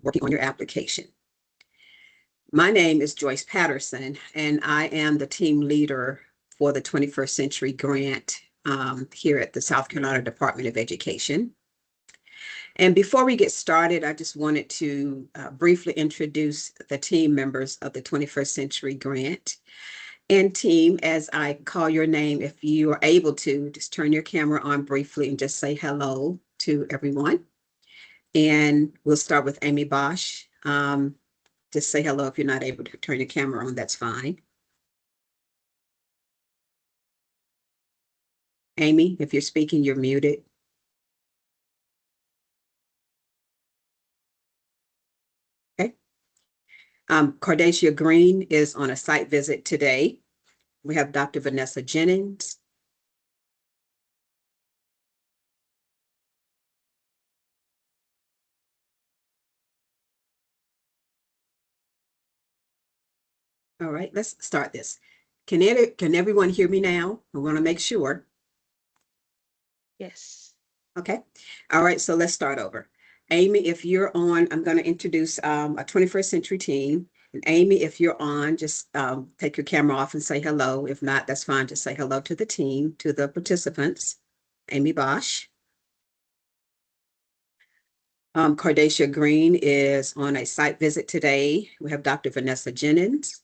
working on your application. My name is Joyce Patterson, and I am the team leader for the 21st Century Grant here at the South Carolina Department of Education. And before we get started, I just wanted to briefly introduce the team members of the 21st Century Grant. And team, as I call your name, if you are able to, just turn your camera on briefly and just say hello to everyone. And we'll start with Amy Bosch. Just say hello. If you're not able to turn your camera on, that's fine. Amy, if you're speaking, you're muted. Okay. Cardacia Green is on a site visit today. We have Dr. Vanessa Jennings. All right, let's start this. Can everyone hear me now? I want to make sure. Yes. Okay. All right, so let's start over. Amy, if you're on, I'm going to introduce a 21st Century team. And Amy, if you're on, just take your camera off and say hello. If not, that's fine. Just say hello to the team, to the participants. Amy Bosch. Cardacia Green is on a site visit today. We have Dr. Vanessa Jennings.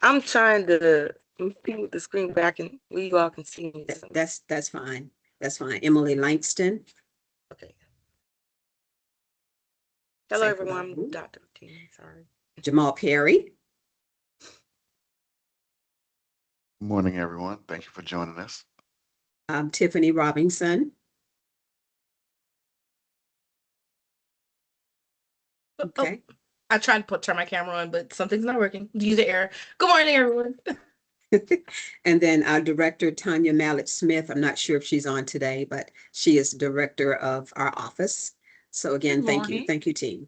I'm trying to move the screen back and you all can see me. That's fine. That's fine. Emily Langston. Okay. Hello, Say everyone. hello. I'm Dr. Tina. Sorry. Jamal Perry. Good morning, everyone. Thank you for joining us. Tiffany Robinson. Okay. I tried to turn my camera on, but something's not working. User error. Good morning, everyone. And then our director, Tanya Mallett-Smith. I'm not sure if she's on today, but she is director of our office. So again, thank you. Thank you, team.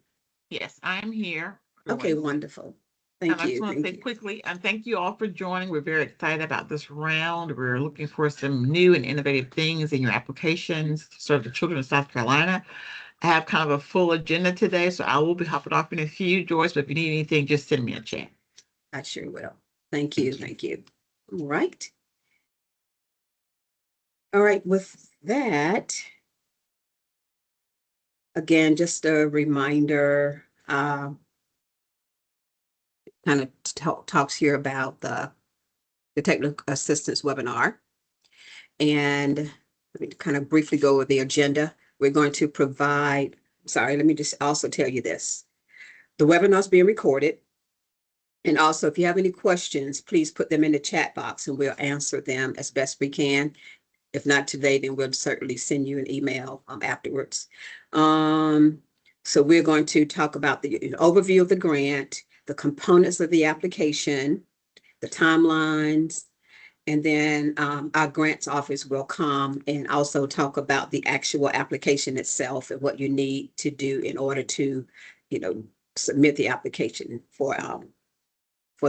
Yes, I'm here. Okay, wonderful. Thank and I just you. want to say quickly, and thank you all for joining. We're very excited about this round. We're looking for some new and innovative things in your applications to serve the children of South Carolina. I have kind of a full agenda today, so I will be hopping off in a few, Joyce, but if you need anything, just send me a chat. I sure will. Thank you. Thank you. All right. All right, with that, again, just a reminder, kind of talks here about the technical assistance webinar. And let me kind of briefly go over the agenda. We're going to provide, sorry, let me just also tell you this. The webinar is being recorded. And also, if you have any questions, please put them in the chat box and we'll answer them as best we can. If not today, then we'll certainly send you an email afterwards. So we're going to talk about the overview of the grant, the components of the application, the timelines, and then our grants office will come and also talk about the actual application itself and what you need to do in order to, submit the application for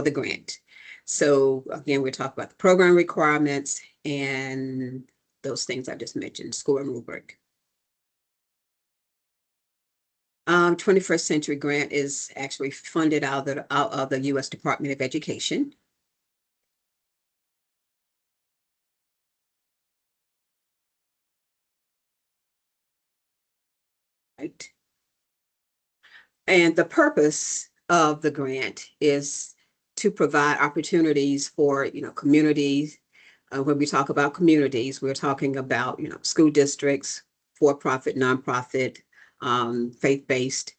the grant. So again, we're talking about the program requirements and those things I just mentioned, score and rubric. 21st Century Grant is actually funded out of the U.S. Department of Education. Right. And the purpose of the grant is to provide opportunities for, communities. When we talk about communities, we're talking about, school districts, for-profit, nonprofit, faith-based,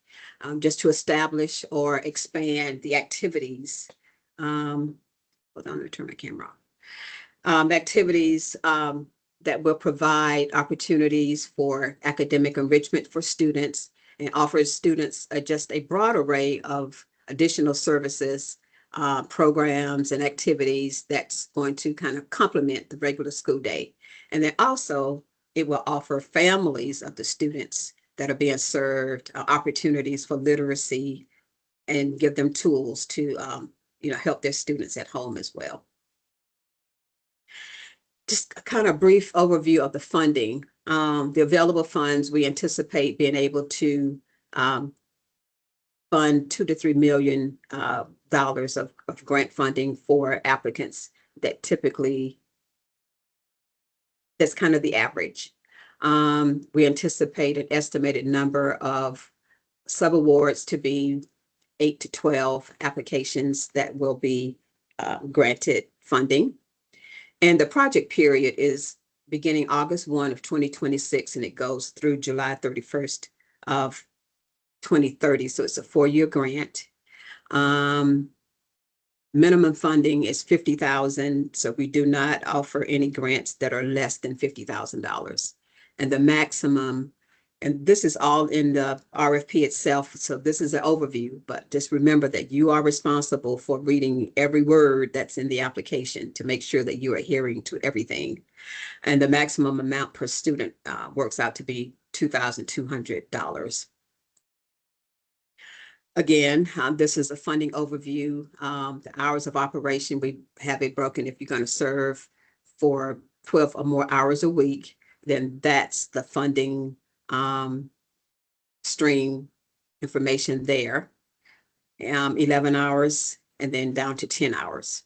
just to establish or expand the activities. Hold on, let me turn my camera off. Activities that will provide opportunities for academic enrichment for students and offers students just a broad array of additional services, programs and activities that's going to kind of complement the regular school day. And then also it will offer families of the students that are being served opportunities for literacy and give them tools to, help their students at home as well. Just a kind of brief overview of the funding. the available funds, we anticipate being able to fund $2 to $3 million of grant funding for applicants that typically, that's kind of the average. We anticipate an estimated number of subawards to be 8 to 12 applications that will be granted funding. And the project period is beginning August 1 of 2026, and it goes through July 31st of 2030. So it's a 4-year grant. Minimum funding is $50,000. So we do not offer any grants that are less than $50,000. And the maximum, and this is all in the RFP itself. So this is an overview, but just remember that you are responsible for reading every word that's in the application to make sure that you are adhering to everything. And the maximum amount per student works out to be $2,200. Again, this is a funding overview. The hours of operation, we have it broken. If you're going to serve for 12 or more hours a week, then that's the funding stream information there. 11 hours and then down to 10 hours.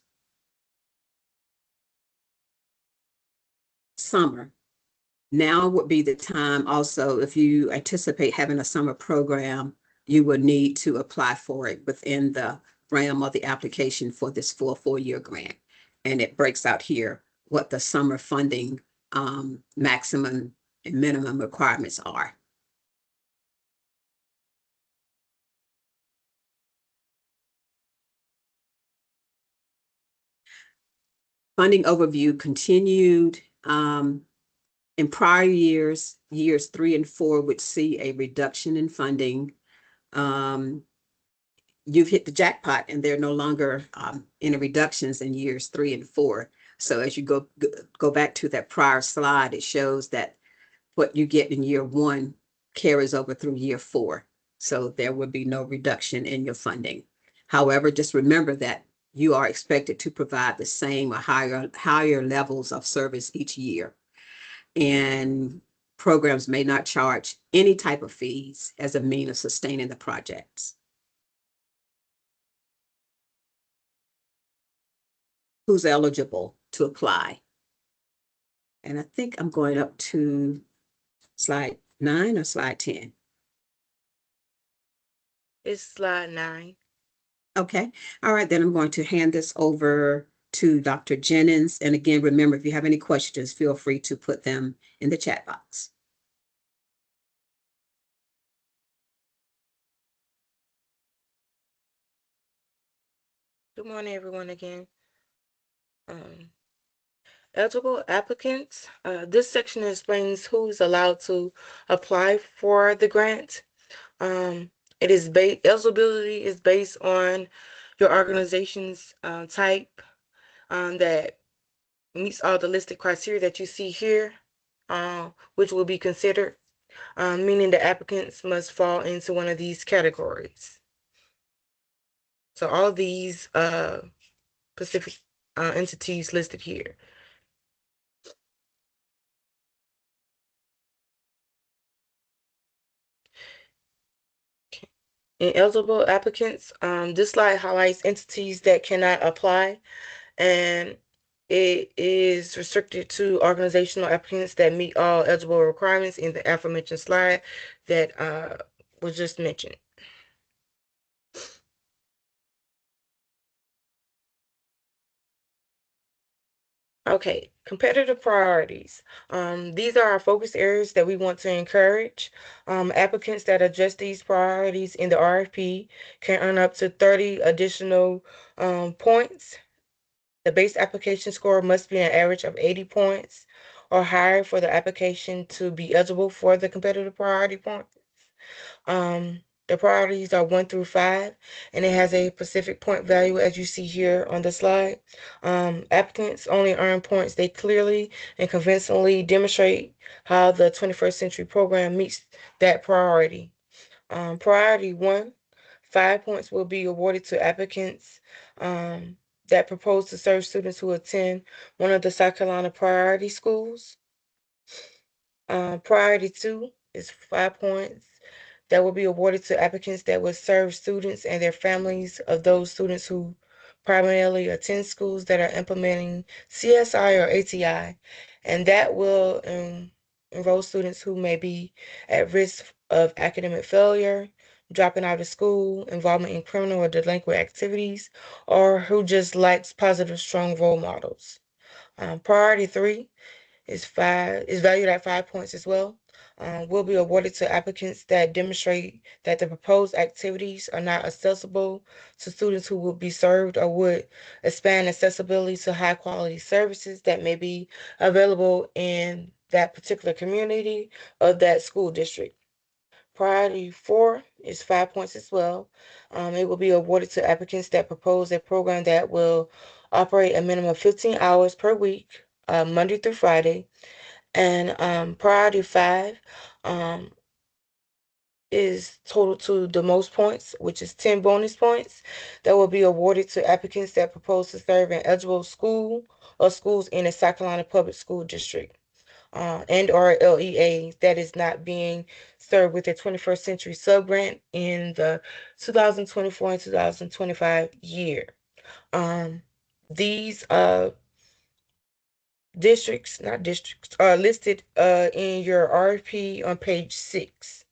Summer. Now would be the time also, if you anticipate having a summer program, you will need to apply for it within the realm of the application for this full 4-year grant. And it breaks out here what the summer funding maximum and minimum requirements are. Funding overview continued. In prior years, years 3 and 4 would see a reduction in funding. You've hit the jackpot and there are no longer any reductions in years 3 and 4. So as you go back to that prior slide, it shows that what you get in year 1 carries over through year 4. So there would be no reduction in your funding. However, just remember that you are expected to provide the same or higher levels of service each year. And programs may not charge any type of fees as a means of sustaining the projects. Who's eligible to apply? And I think I'm going up to slide 9 or slide 10. It's slide 9. Okay, all right, then I'm going to hand this over to Dr. Jennings. And again, remember, if you have any questions, feel free to put them in the chat box. Good morning, everyone, again. Eligible applicants. This section explains who's allowed to apply for the grant. Eligibility is based on your organization's type that meets all the listed criteria that you see here, which will be considered, meaning the applicants must fall into one of these categories. So all these specific entities listed here. In eligible applicants, this slide highlights entities that cannot apply, and it is restricted to organizational applicants that meet all eligible requirements in the aforementioned slide that was just mentioned. Okay, competitive priorities. These are our focus areas that we want to encourage. Applicants that address these priorities in the RFP can earn up to 30 additional points. The base application score must be an average of 80 points or higher for the application to be eligible for the competitive priority points. The priorities are 1 through 5, and it has a specific point value as you see here on the slide. Applicants only earn points they clearly and convincingly demonstrate how the 21st century program meets that priority. Priority 1, 5 points will be awarded to applicants that propose to serve students who attend one of the South Carolina priority schools. Priority 2 is 5 points that will be awarded to applicants that will serve students and their families of those students who primarily attend schools that are implementing CSI or ATI, and that will enroll students who may be at risk of academic failure, dropping out of school, involvement in criminal or delinquent activities, or who just lacks positive, strong role models. Priority 3 is valued at 5 points as well. Will be awarded to applicants that demonstrate that the proposed activities are not accessible to students who will be served or would expand accessibility to high quality services that may be available in that particular community of that school district. Priority 4 is 5 points as well. It will be awarded to applicants that propose a program that will operate a minimum of 15 hours per week, Monday through Friday. And priority 5 um, is total to the most points, which is 10 bonus points that will be awarded to applicants that propose to serve in eligible school or schools in a South Carolina public school district. And or LEA that is not being served with the 21st Century Sub-Grant in the 2024 and 2025 year. These districts, not districts, are listed in your RFP on page 6.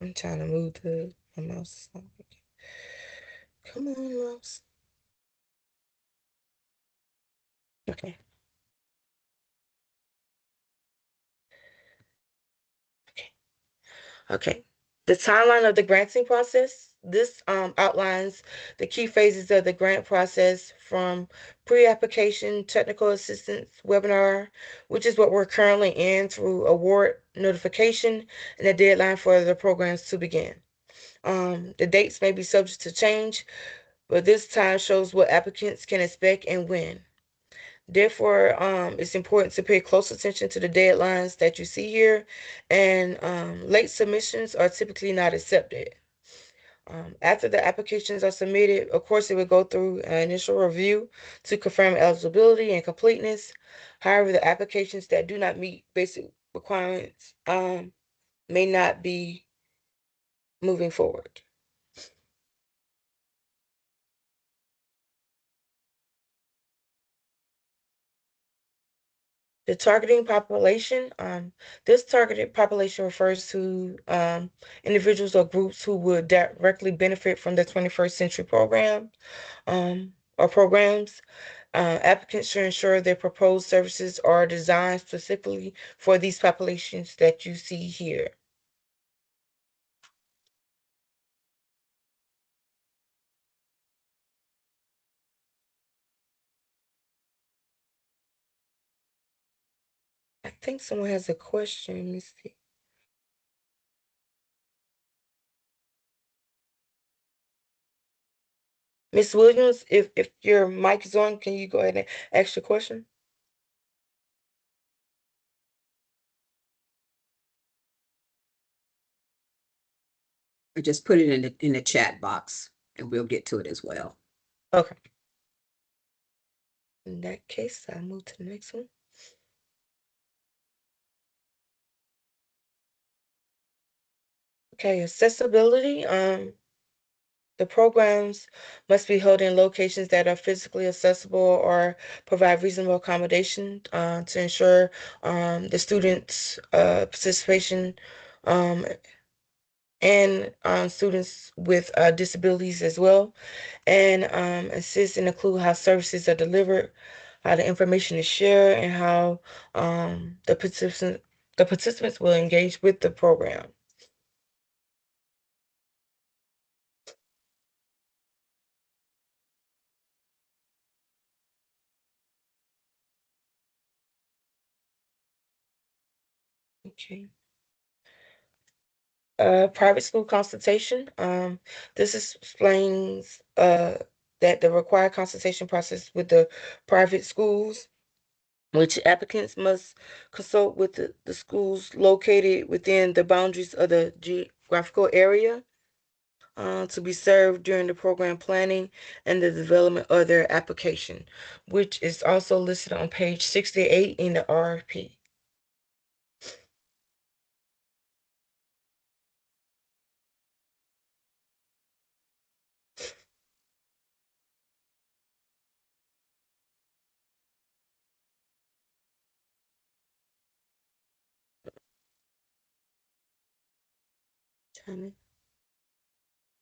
I'm trying to move the mouse. Come on, mouse. Okay. Okay. The timeline of the granting process. This outlines the key phases of the grant process from pre-application technical assistance webinar, which is what we're currently in, through award notification and the deadline for the programs to begin. The dates may be subject to change, but this time shows what applicants can expect and when. Therefore, it's important to pay close attention to the deadlines that you see here, and late submissions are typically not accepted. After the applications are submitted, of course, it will go through an initial review to confirm eligibility and completeness. However, the applications that do not meet basic requirements may not be moving forward. The targeting population, this targeted population refers to individuals or groups who would directly benefit from the 21st Century program or programs. Applicants should ensure their proposed services are designed specifically for these populations that you see here. I think someone has a question. Let me see. Ms. Williams, if your mic is on, can you go ahead and ask your question? I just put it in the chat box and we'll get to it as well. Okay. In that case, I'll move to the next one. Okay, accessibility. The programs must be held in locations that are physically accessible or provide reasonable accommodation to ensure the students' participation and students with disabilities as well, and assist and include how services are delivered, how the information is shared, and how the participants will engage with the program. Okay. Private school consultation. This explains that the required consultation process with the private schools, which applicants must consult with the schools located within the boundaries of the geographical area. to be served during the program planning and the development of their application, which is also listed on page 68 in the RFP.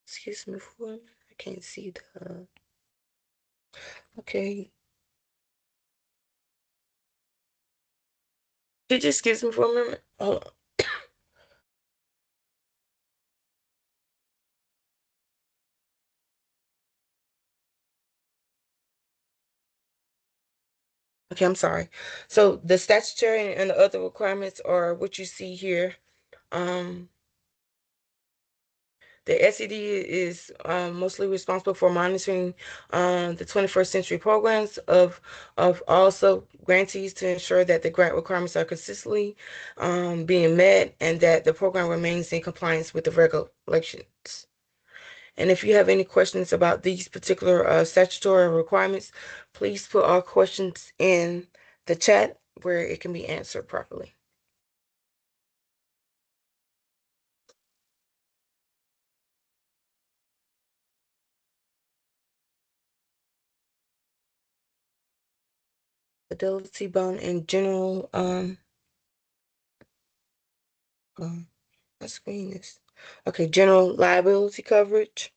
Excuse me for a minute. I can't see the. Okay. Could you excuse me for a minute? Hold on. Okay, I'm sorry. So the statutory and the other requirements are what you see here. The SED is mostly responsible for monitoring the 21st century programs of all sub-grantees to ensure that the grant requirements are consistently being met and that the program remains in compliance with the regulations. And if you have any questions about these particular statutory requirements, please put all questions in the chat where it can be answered properly. Fidelity bond and general my screen is okay, general liability coverage.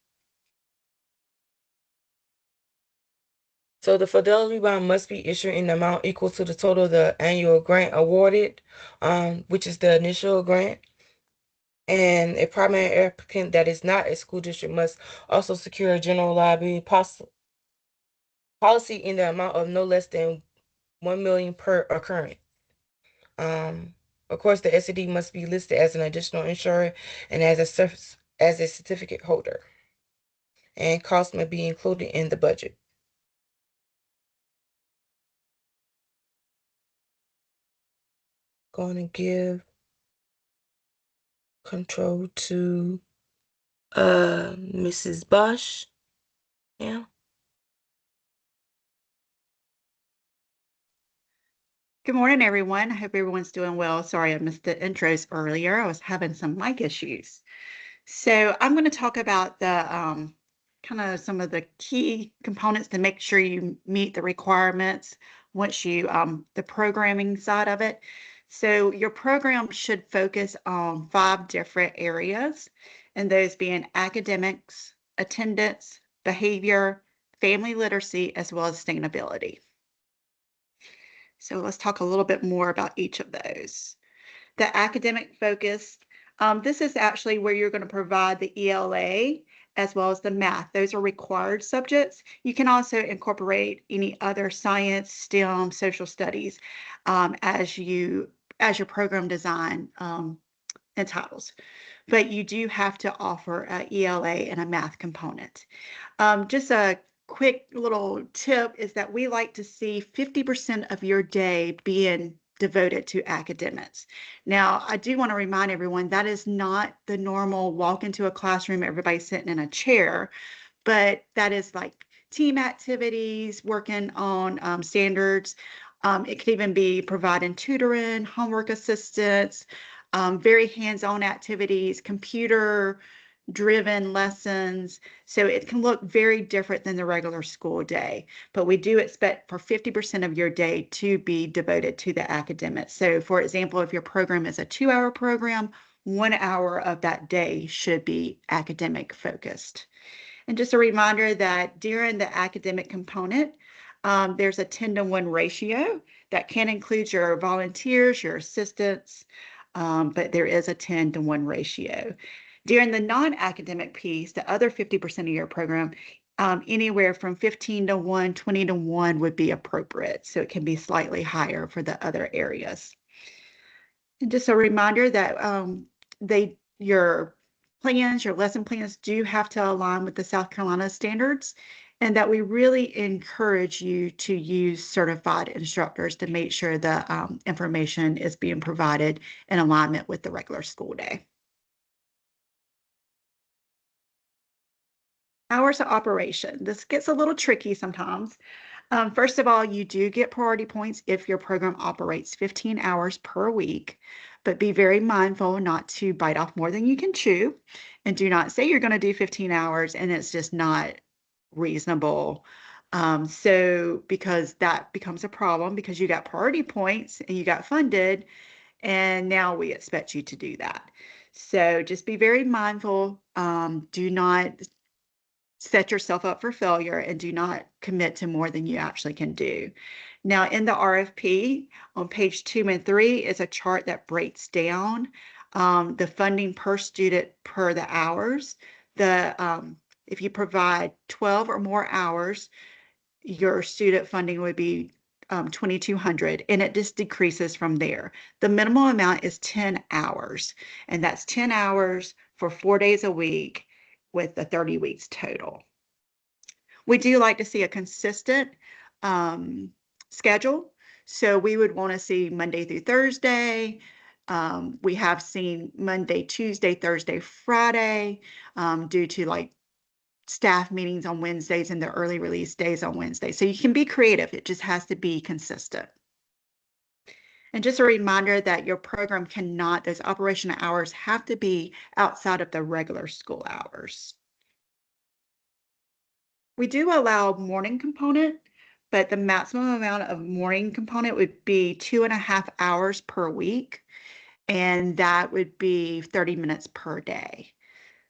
So the fidelity bond must be issued in the amount equal to the total of the annual grant awarded, which is the initial grant. And a primary applicant that is not a school district must also secure a general liability policy in the amount of no less than 1 million per occurrence. Of course, the SED must be listed as an additional insurer and as a certificate holder. And costs may be included in the budget. Going to give control to Mrs. Bosch. Yeah. Good morning, everyone. I hope everyone's doing well. Sorry, I missed the intros earlier. I was having some mic issues. So I'm going to talk about the kind of some of the key components to make sure you meet the requirements once you the programming side of it. So your program should focus on 5 different areas, and those being academics, attendance, behavior, family literacy, as well as sustainability. So let's talk a little bit more about each of those. The academic focus, this is actually where you're going to provide the ELA as well as the math. Those are required subjects. You can also incorporate any other science, STEM, social studies as your program design entitles. But you do have to offer an ELA and a math component. Just a quick little tip is that we like to see 50% of your day being devoted to academics. Now, I do want to remind everyone that is not the normal walk into a classroom, everybody sitting in a chair, but that is like team activities, working on standards. It could even be providing tutoring, homework assistance, very hands-on activities, computer-driven lessons. So it can look very different than the regular school day, but we do expect for 50% of your day to be devoted to the academics. So for example, if your program is a 2-hour program, 1 hour of that day should be academic focused. And just a reminder that during the academic component, there's a 10-to-1 ratio that can include your volunteers, your assistants, but there is a 10-to-1 ratio. During the non-academic piece, the other 50% of your program, anywhere from 15-to-1, 20-to-1 would be appropriate. So it can be slightly higher for the other areas. And just a reminder that your plans, your lesson plans do have to align with the South Carolina standards, and that we really encourage you to use certified instructors to make sure the information is being provided in alignment with the regular school day. Hours of operation. This gets a little tricky sometimes. First of all, you do get priority points if your program operates 15 hours per week, but be very mindful not to bite off more than you can chew, and do not say you're going to do 15 hours and it's just not reasonable. So because that becomes a problem because you got priority points and you got funded, and now we expect you to do that. So just be very mindful. Do not set yourself up for failure and do not commit to more than you actually can do. Now, in the RFP, on page 2 and 3 is a chart that breaks down the funding per student per the hours. If you provide 12 or more hours, your student funding would be 2,200, and it just decreases from there. The minimum amount is 10 hours, and that's 10 hours for 4 days a week with the 30 weeks total. We do like to see a consistent schedule. So we would want to see Monday through Thursday. We have seen Monday, Tuesday, Thursday, Friday, due to like staff meetings on Wednesdays and the early release days on Wednesdays. So you can be creative. It just has to be consistent. And just a reminder that your program cannot, those operational hours have to be outside of the regular school hours. We do allow morning component, but the maximum amount of morning component would be 2.5 hours per week, and that would be 30 minutes per day.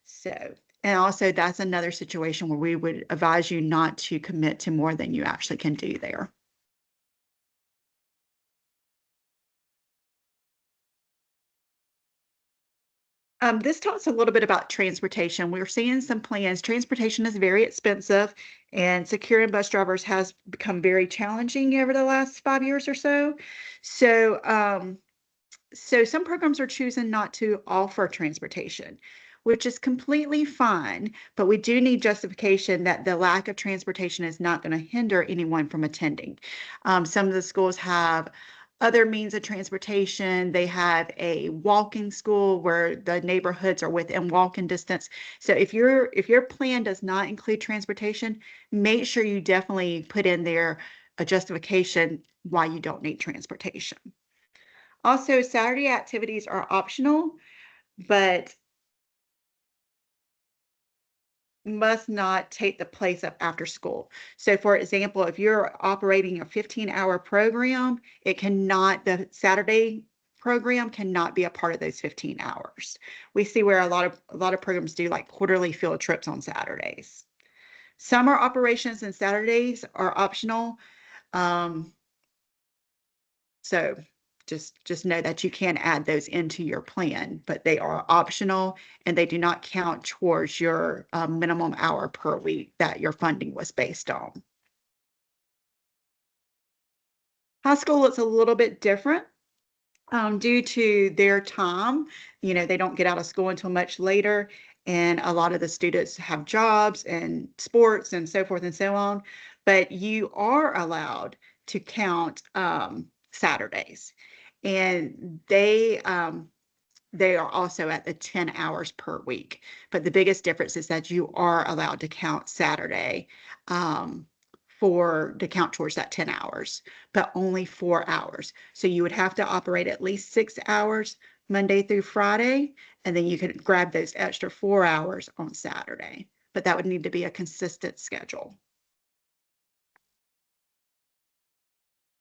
So, and also that's another situation where we would advise you not to commit to more than you actually can do there. This talks a little bit about transportation. We're seeing some plans. Transportation is very expensive, and securing bus drivers has become very challenging over the last 5 years or so. So some programs are choosing not to offer transportation, which is completely fine, but we do need justification that the lack of transportation is not going to hinder anyone from attending. Some of the schools have other means of transportation. They have a walking school where the neighborhoods are within walking distance. So if your plan does not include transportation, make sure you definitely put in there a justification why you don't need transportation. Also, Saturday activities are optional, but must not take the place of after school. So for example, if you're operating a 15-hour program, the Saturday program cannot be a part of those 15 hours. We see where a lot of programs do like quarterly field trips on Saturdays. Summer operations and Saturdays are optional. So just know that you can add those into your plan, but they are optional and they do not count towards your minimum hour per week that your funding was based on. High school looks a little bit different due to their time. You know, they don't get out of school until much later, and a lot of the students have jobs and sports and so forth and so on, but you are allowed to count Saturdays. And they are also at the 10 hours per week. But the biggest difference is that you are allowed to count Saturday to count towards that 10 hours, but only 4 hours. So you would have to operate at least 6 hours Monday through Friday, and then you could grab those extra 4 hours on Saturday. But that would need to be a consistent schedule.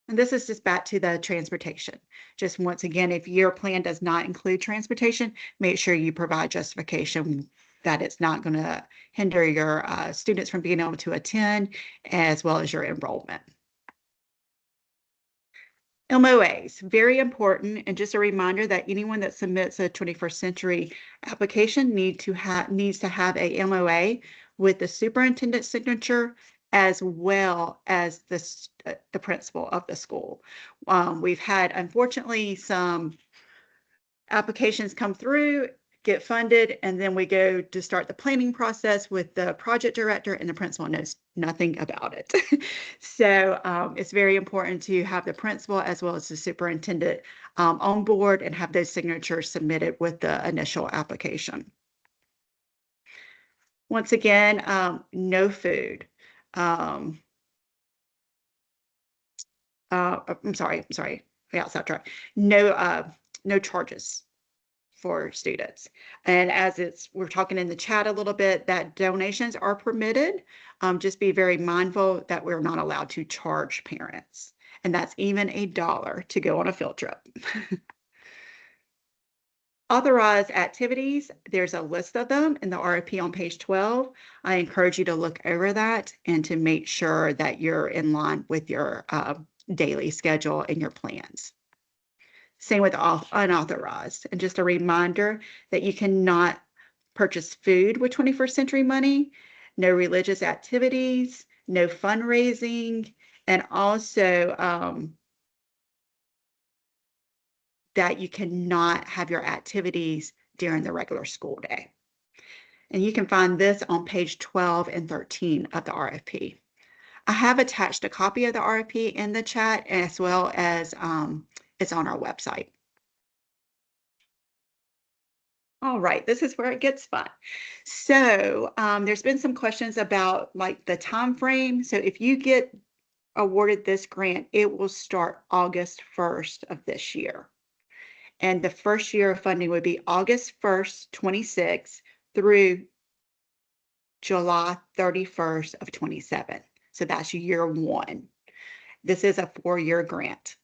And this is just back to the transportation. Just once again, if your plan does not include transportation, make sure you provide justification that it's not going to hinder your students from being able to attend, as well as your enrollment. MOAs, very important, and just a reminder that anyone that submits a 21st century application needs to have a MOA with the superintendent's signature as well as the principal of the school. We've had, unfortunately, some applications come through, get funded, and then we go to start the planning process with the project director, and the principal knows nothing about it. So it's very important to have the principal as well as the superintendent on board and have those signatures submitted with the initial application. Once again, no food. I'm sorry. Yeah, that's right. No charges for students. And as we're talking in the chat a little bit, that donations are permitted. Just be very mindful that we're not allowed to charge parents. And that's even $1 to go on a field trip. Authorized activities, there's a list of them in the RFP on page 12. I encourage you to look over that and to make sure that you're in line with your daily schedule and your plans. Same with unauthorized. And just a reminder that you cannot purchase food with 21st Century money, no religious activities, no fundraising, and also that you cannot have your activities during the regular school day. And you can find this on page 12 and 13 of the RFP. I have attached a copy of the RFP in the chat, as well as it's on our website. All right, this is where it gets fun. So there's been some questions about like the time frame. So if you get awarded this grant, it will start August 1st of this year. And the first year of funding would be August 1st, 26 through July 31st of 27. So that's year one. This is a 4-year grant.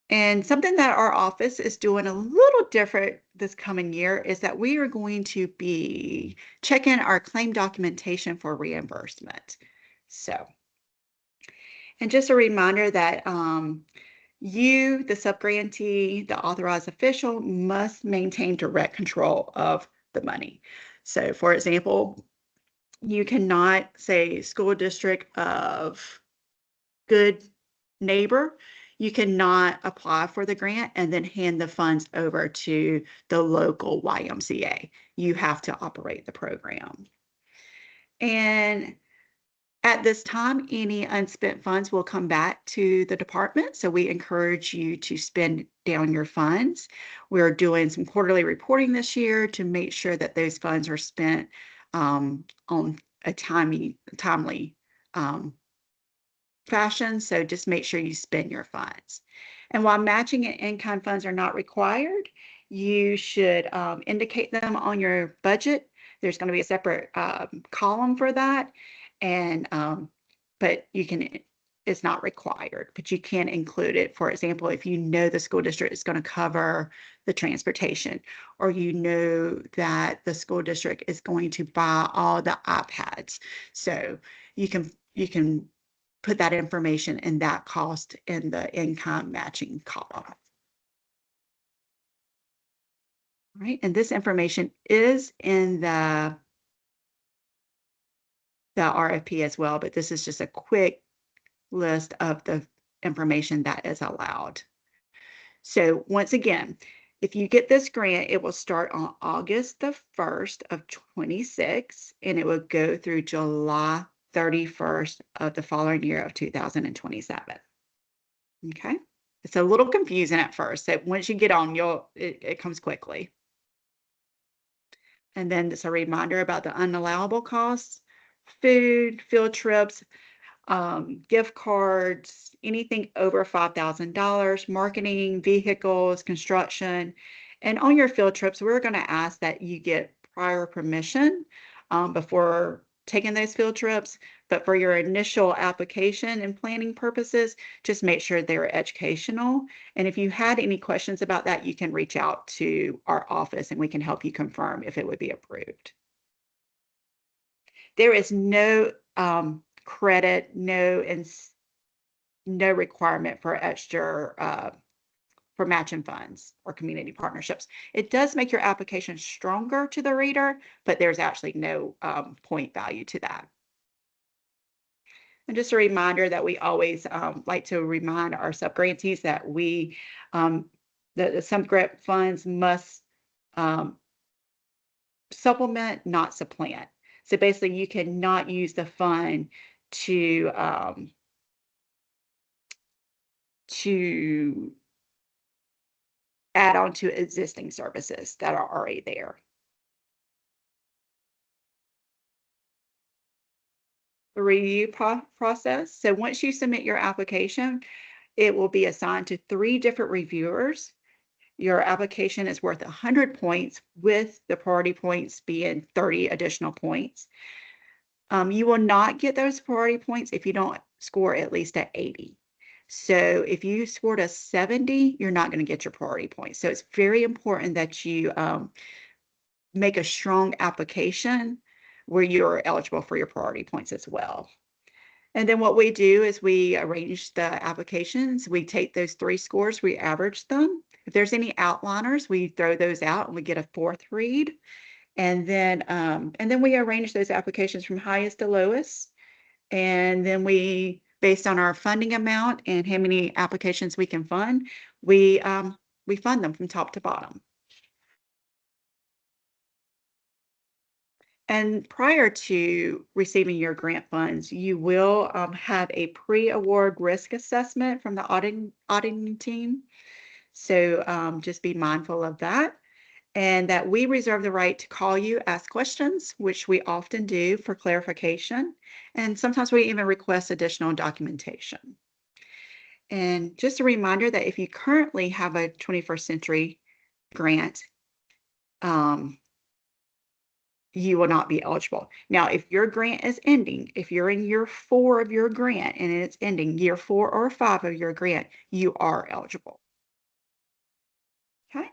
And something that our office is doing a little different this coming year is that we are going to be checking our claim documentation for reimbursement. So, and just a reminder that you, the subgrantee, the authorized official, must maintain direct control of the money. So, for example, you cannot say school district of Good Neighbor. You cannot apply for the grant and then hand the funds over to the local YMCA. You have to operate the program. And at this time, any unspent funds will come back to the department. So we encourage you to spend down your funds. We're doing some quarterly reporting this year to make sure that those funds are spent on a timely fashion. So just make sure you spend your funds. And while matching and in-kind funds are not required, you should indicate them on your budget. There's going to be a separate column for that. And but you can, it's not required, but you can include it. For example, if you know the school district is going to cover the transportation, or you know that the school district is going to buy all the iPads. So you can put that information and that cost in the in-kind matching column. All right, and this information is in the RFP as well, but this is just a quick list of the information that is allowed. So once again, if you get this grant, it will start on August the 1st of 26, and it will go through July 31st of the following year of 2027. Okay, it's a little confusing at first. So once you get on, it comes quickly. And then it's a reminder about the unallowable costs: food, field trips, gift cards, anything over $5,000, marketing, vehicles, construction. And on your field trips, we're going to ask that you get prior permission before taking those field trips. But for your initial application and planning purposes, just make sure they're educational. And if you had any questions about that, you can reach out to our office and we can help you confirm if it would be approved. There is no credit, no requirement for extra for matching funds or community partnerships. It does make your application stronger to the reader, but there's actually no point value to that. And just a reminder that we always like to remind our subgrantees that the subgrant funds must supplement, not supplant. So basically, you cannot use the fund to add on to existing services that are already there. review process. So once you submit your application, it will be assigned to 3 different reviewers. Your application is worth 100 points, with the priority points being 30 additional points. You will not get those priority points if you don't score at least at 80. So if you scored a 70, you're not going to get your priority points. So it's very important that you make a strong application where you're eligible for your priority points as well. And then what we do is we arrange the applications. We take those 3 scores, we average them. If there's any outliners, we throw those out and we get a 4th read. And then we arrange those applications from highest to lowest. And then we, based on our funding amount and how many applications we can fund, we fund them from top to bottom. And prior to receiving your grant funds, you will have a pre-award risk assessment from the auditing team. So just be mindful of that. And that we reserve the right to call you, ask questions, which we often do for clarification. And sometimes we even request additional documentation. And just a reminder that if you currently have a 21st Century grant, you will not be eligible. Now, if your grant is ending, if you're in year 4 of your grant and it's ending year 4 or 5 of your grant, you are eligible. Okay.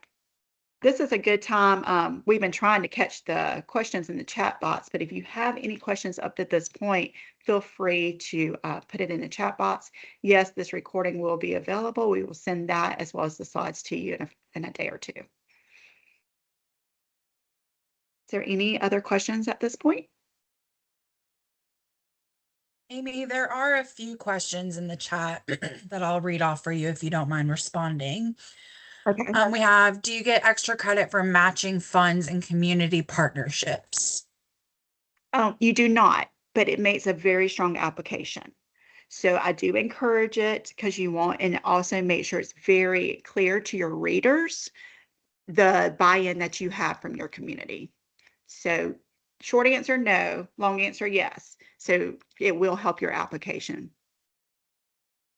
This is a good time. We've been trying to catch the questions in the chat box, but if you have any questions up to this point, feel free to put it in the chat box. Yes, this recording will be available. We will send that as well as the slides to you in a day or 2. Is there any other questions at this point? Amy, there are a few questions in the chat that I'll read off for you if you don't mind responding. Okay. We have, do you get extra credit for matching funds and community partnerships? You do not, but it makes a very strong application. So I do encourage it because you want, and also make sure it's very clear to your readers, the buy-in that you have from your community. So short answer, no. Long answer, yes. So it will help your application.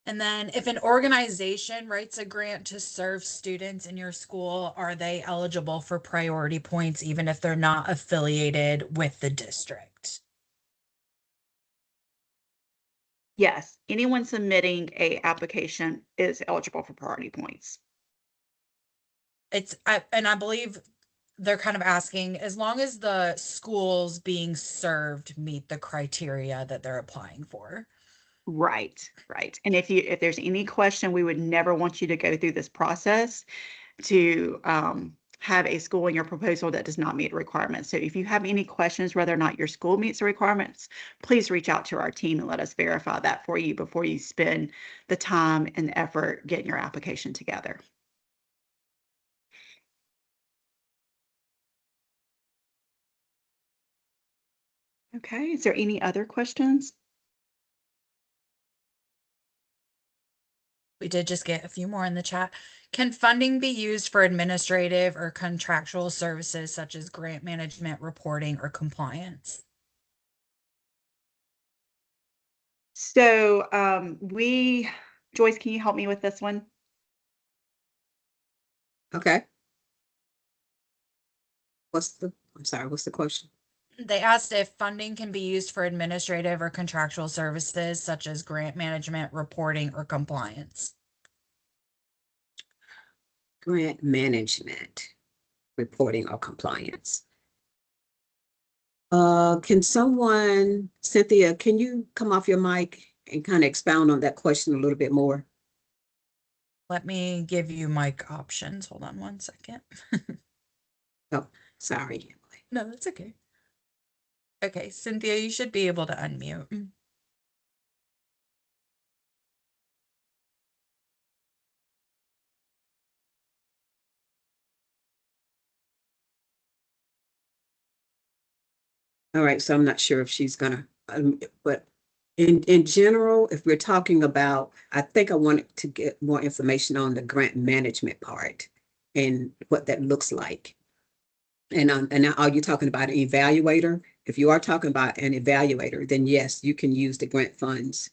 And then if an organization writes a grant to serve students in your school, are they eligible for priority points even if they're not affiliated with the district? Yes, anyone submitting a application is eligible for priority points. And I believe they're kind of asking, as long as the schools being served meet the criteria that they're applying for. Right. And if there's any question, we would never want you to go through this process to have a school in your proposal that does not meet requirements. So if you have any questions whether or not your school meets the requirements, please reach out to our team and let us verify that for you before you spend the time and the effort getting your application together. Okay, is there any other questions? We did just get a few more in the chat. Can funding be used for administrative or contractual services such as grant management, reporting, or compliance? So Joyce, can you help me with this one? Okay. I'm sorry, what's the question? They asked if funding can be used for administrative or contractual services such as grant management, reporting, or compliance. Grant management, reporting, or compliance. Can someone, Cynthia, can you come off your mic and kind of expound on that question a little bit more? Let me give you mic options. Hold on one second. Oh, sorry, Emily. No, that's okay. Okay, Cynthia, you should be able to unmute. All right, so I'm not sure if she's gonna, but in general, if we're talking about, I think I wanted to get more information on the grant management part and what that looks like. And now are you talking about an evaluator? If you are talking about an evaluator, then yes, you can use the grant funds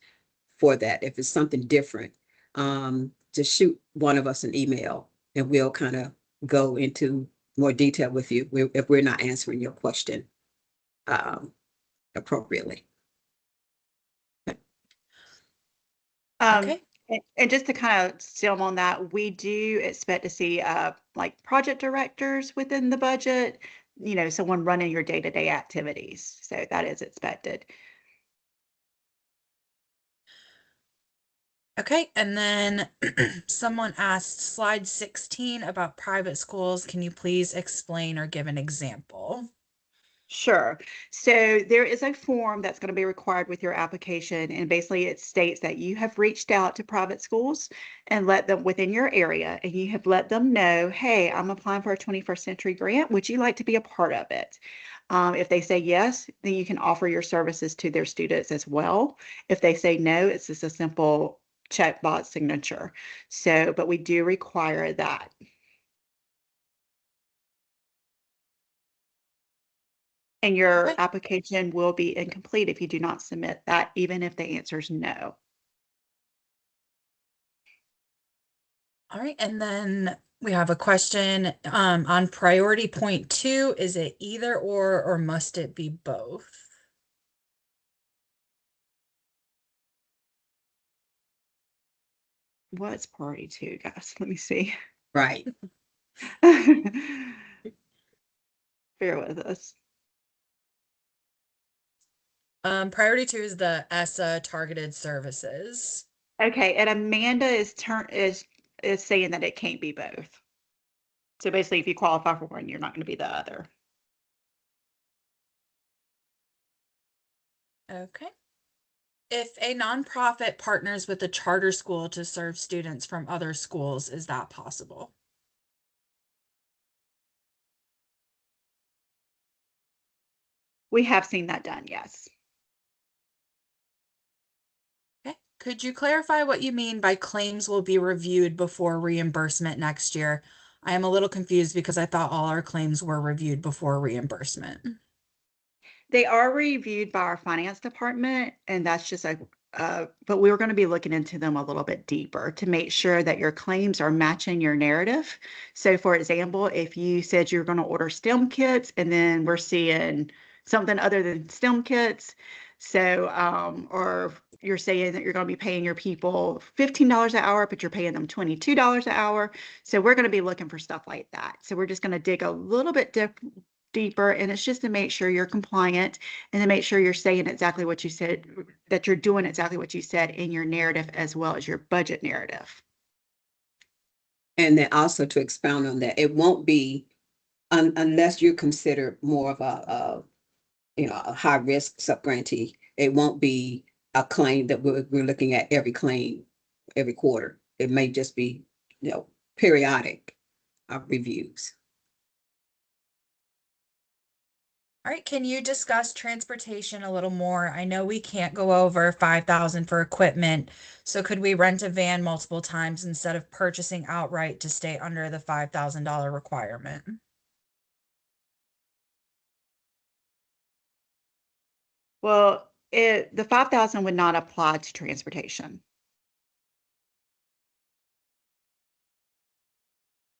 for that. If it's something different, just shoot one of us an email and we'll kind of go into more detail with you if we're not answering your question appropriately. Okay. And just to kind of still on that, we do expect to see like project directors within the budget, someone running your day-to-day activities. So that is expected. Okay, and then someone asked slide 16 about private schools. Can you please explain or give an example? Sure. So there is a form that's going to be required with your application, and basically it states that you have reached out to private schools and let them within your area, and you have let them know, hey, I'm applying for a 21st Century Grant. Would you like to be a part of it? If they say yes, then you can offer your services to their students as well. If they say no, it's just a simple checkbox signature. So, but we do require that. And your Okay. application will be incomplete if you do not submit that, even if the answer is no. All right, and then we have a question on priority point 2. Is it either or must it be both? What's priority 2, guys? Let me see. Right. Bear with us. Priority 2 is the ESSA targeted services. Okay, and Amanda is saying that it can't be both. So basically, if you qualify for one, you're not going to be the other. Okay. If a nonprofit partners with a charter school to serve students from other schools, is that possible? We have seen that done, yes. Okay. Could you clarify what you mean by claims will be reviewed before reimbursement next year? I am a little confused because I thought all our claims were reviewed before reimbursement. They are reviewed by our finance department, and that's just but we're going to be looking into them a little bit deeper to make sure that your claims are matching your narrative. So for example, if you said you're going to order STEM kits and then we're seeing something other than STEM kits, so or you're saying that you're going to be paying your people $15 an hour, but you're paying them $22 an hour. So we're going to be looking for stuff like that. So we're just going to dig a little bit deeper, and it's just to make sure you're compliant and to make sure you're saying exactly what you said, that you're doing exactly what you said in your narrative as well as your budget narrative. And then also to expound on that, it won't be unless you're considered more of a high risk subgrantee. It won't be a claim that we're looking at every claim every quarter. It may just be periodic reviews. All right, can you discuss transportation a little more? I know we can't go over 5,000 for equipment, so could we rent a van multiple times instead of purchasing outright to stay under the $5,000 requirement? Well, the 5,000 would not apply to transportation.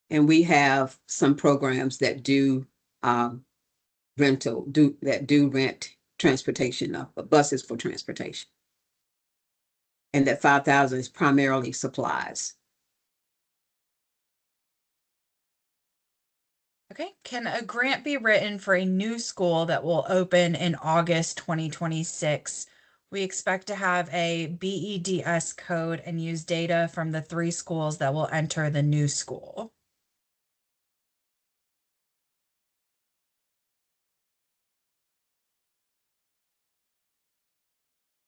And we have some programs that do rent transportation of buses for transportation. And that 5,000 is primarily supplies. Okay, can a grant be written for a new school that will open in August 2026? We expect to have a BEDS code and use data from the 3 schools that will enter the new school.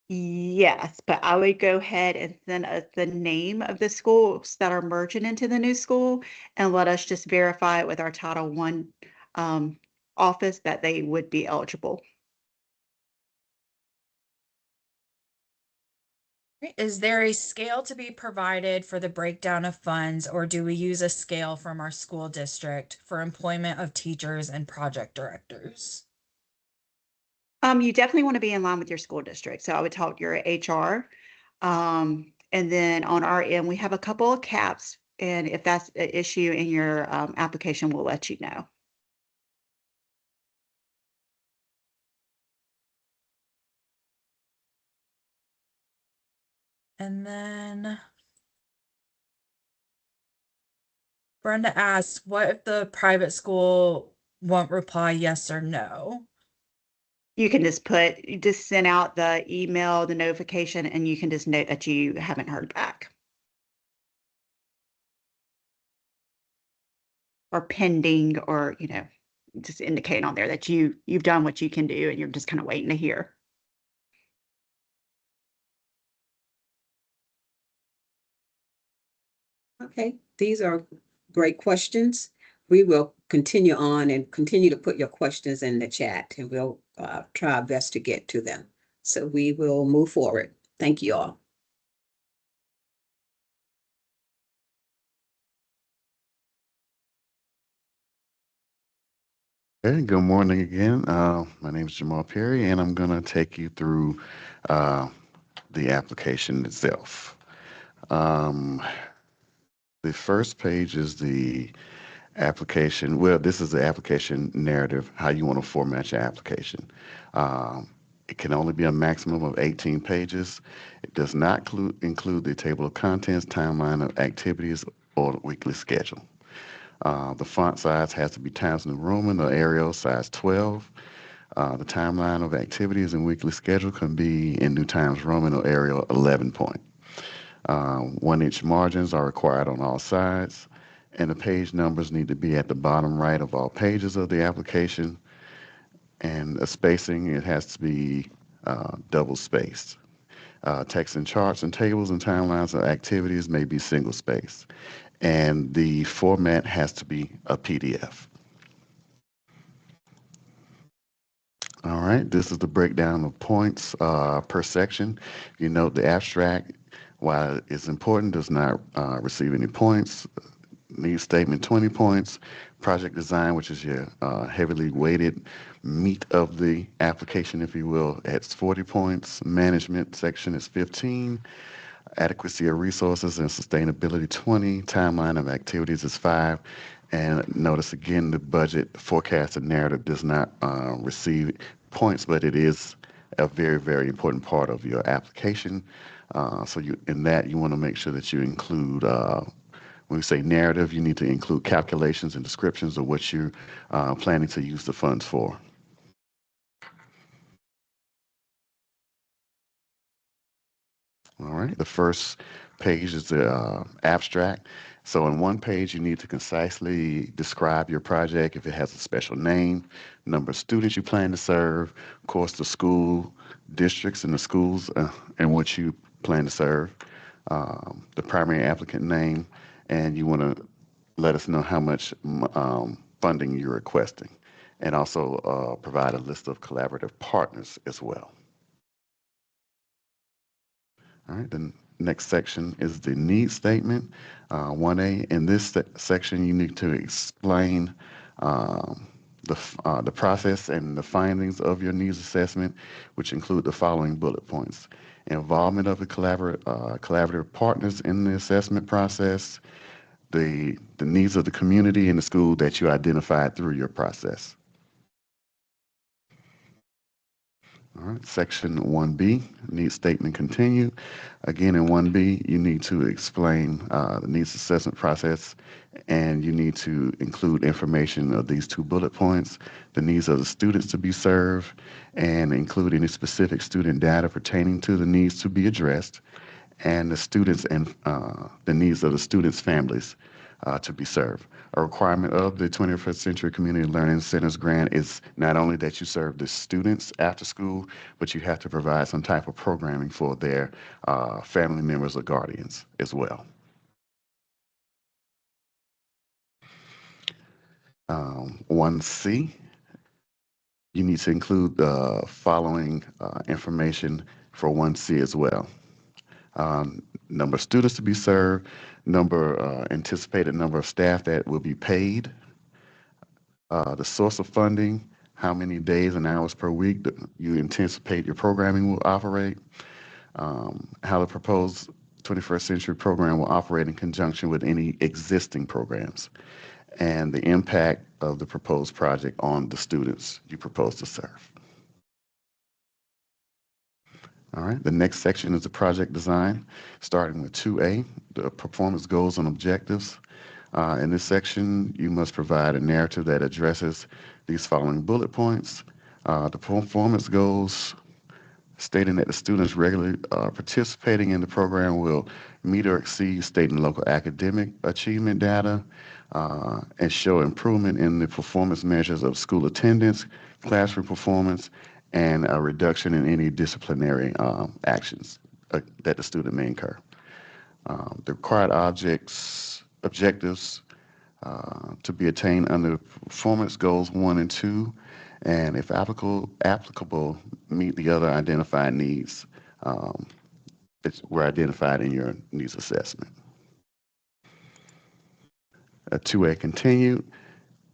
Yes, but I would go ahead and send us the name of the schools that are merging into the new school and let us just verify it with our Title I office that they would be eligible. Is there a scale to be provided for the breakdown of funds, or do we use a scale from our school district for employment of teachers and project directors? You definitely want to be in line with your school district. So I would talk to your HR. And then on our end, we have a couple of caps. And if that's an issue in your application, we'll let you know. And then Brenda asks, what if the private school won't reply yes or no? You can you just send out the email, the notification, and you can just note that you haven't heard back. Or pending, or, just indicate on there that you've done what you can do and you're just kind of waiting to hear. Okay, these are great questions. We will continue on and continue to put your questions in the chat, and we'll try our best to get to them. So we will move forward. Thank you all. Okay, good morning again. My name is Jamal Perry, and I'm going to take you through the application itself. The first page is the application. Well, this is the application narrative, how you want to format your application. It can only be a maximum of 18 pages. It does not include the table of contents, timeline of activities, or weekly schedule. The font size has to be Times New Roman or Arial size 12. The timeline of activities and weekly schedule can be in New Times Roman or Arial 11 point. 1-inch margins are required on all sides, and the page numbers need to be at the bottom right of all pages of the application. And a spacing, it has to be double spaced. Text and charts and tables and timelines of activities may be single spaced. And the format has to be a PDF. All right, this is the breakdown of points per section. You note the abstract, while it's important, does not receive any points. Needs statement 20 points. Project design, which is your heavily weighted meat of the application, if you will, adds 40 points. Management section is 15. Adequacy of resources and sustainability 20. Timeline of activities is 5. And notice again, the budget forecast and narrative does not receive points, but it is a very, very important part of your application. So in that, you want to make sure that you include, when we say narrative, you need to include calculations and descriptions of what you're planning to use the funds for. All right, the first page is the abstract. So on one page, you need to concisely describe your project, if it has a special name, number of students you plan to serve, of course, the school districts and the schools and what you plan to serve, the primary applicant name, and you want to let us know how much funding you're requesting, and also provide a list of collaborative partners as well. All right, the next section is the needs statement, 1A. In this section, you need to explain the process and the findings of your needs assessment, which include the following bullet points: involvement of the collaborative partners in the assessment process, the needs of the community and the school that you identified through your process. All right, section 1B, needs statement continue. Again, in 1B, you need to explain the needs assessment process, and you need to include information of these 2 bullet points: the needs of the students to be served, and include any specific student data pertaining to the needs to be addressed, and the students and the needs of the students' families to be served. A requirement of the 21st Century Community Learning Centers grant is not only that you serve the students after school, but you have to provide some type of programming for their family members or guardians as well. 1C, you need to include the following information for 1C as well. number of students to be served, anticipated number of staff that will be paid, the source of funding, how many days and hours per week that you anticipate your programming will operate, how the proposed 21st century program will operate in conjunction with any existing programs, and the impact of the proposed project on the students you propose to serve. All right, the next section is the project design, starting with 2A, the performance goals and objectives. In this section, you must provide a narrative that addresses these following bullet points. The performance goals, stating that the students regularly participating in the program will meet or exceed state and local academic achievement data and show improvement in the performance measures of school attendance, classroom performance, and a reduction in any disciplinary actions that the student may incur. The required objectives to be attained under performance goals 1 and 2, and if applicable, meet the other identified needs that were identified in your needs assessment. 2A continued.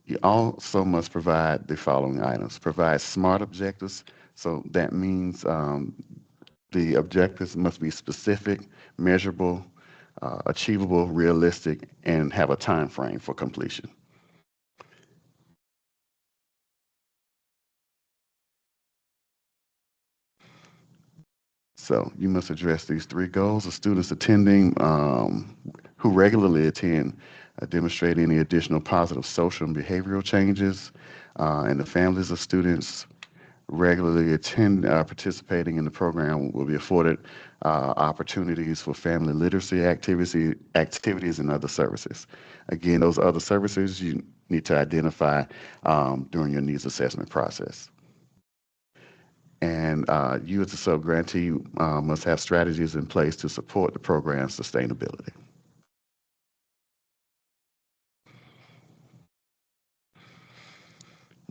You also must provide the following items. Provide SMART objectives. So that means the objectives must be specific, measurable, achievable, realistic, and have a time frame for completion. So you must address these 3 goals. The students attending who regularly attend demonstrate any additional positive social and behavioral changes, and the families of students regularly participating in the program will be afforded opportunities for family literacy activities and other services. Again, those other services you need to identify during your needs assessment process. And you as a sub-grantee must have strategies in place to support the program's sustainability.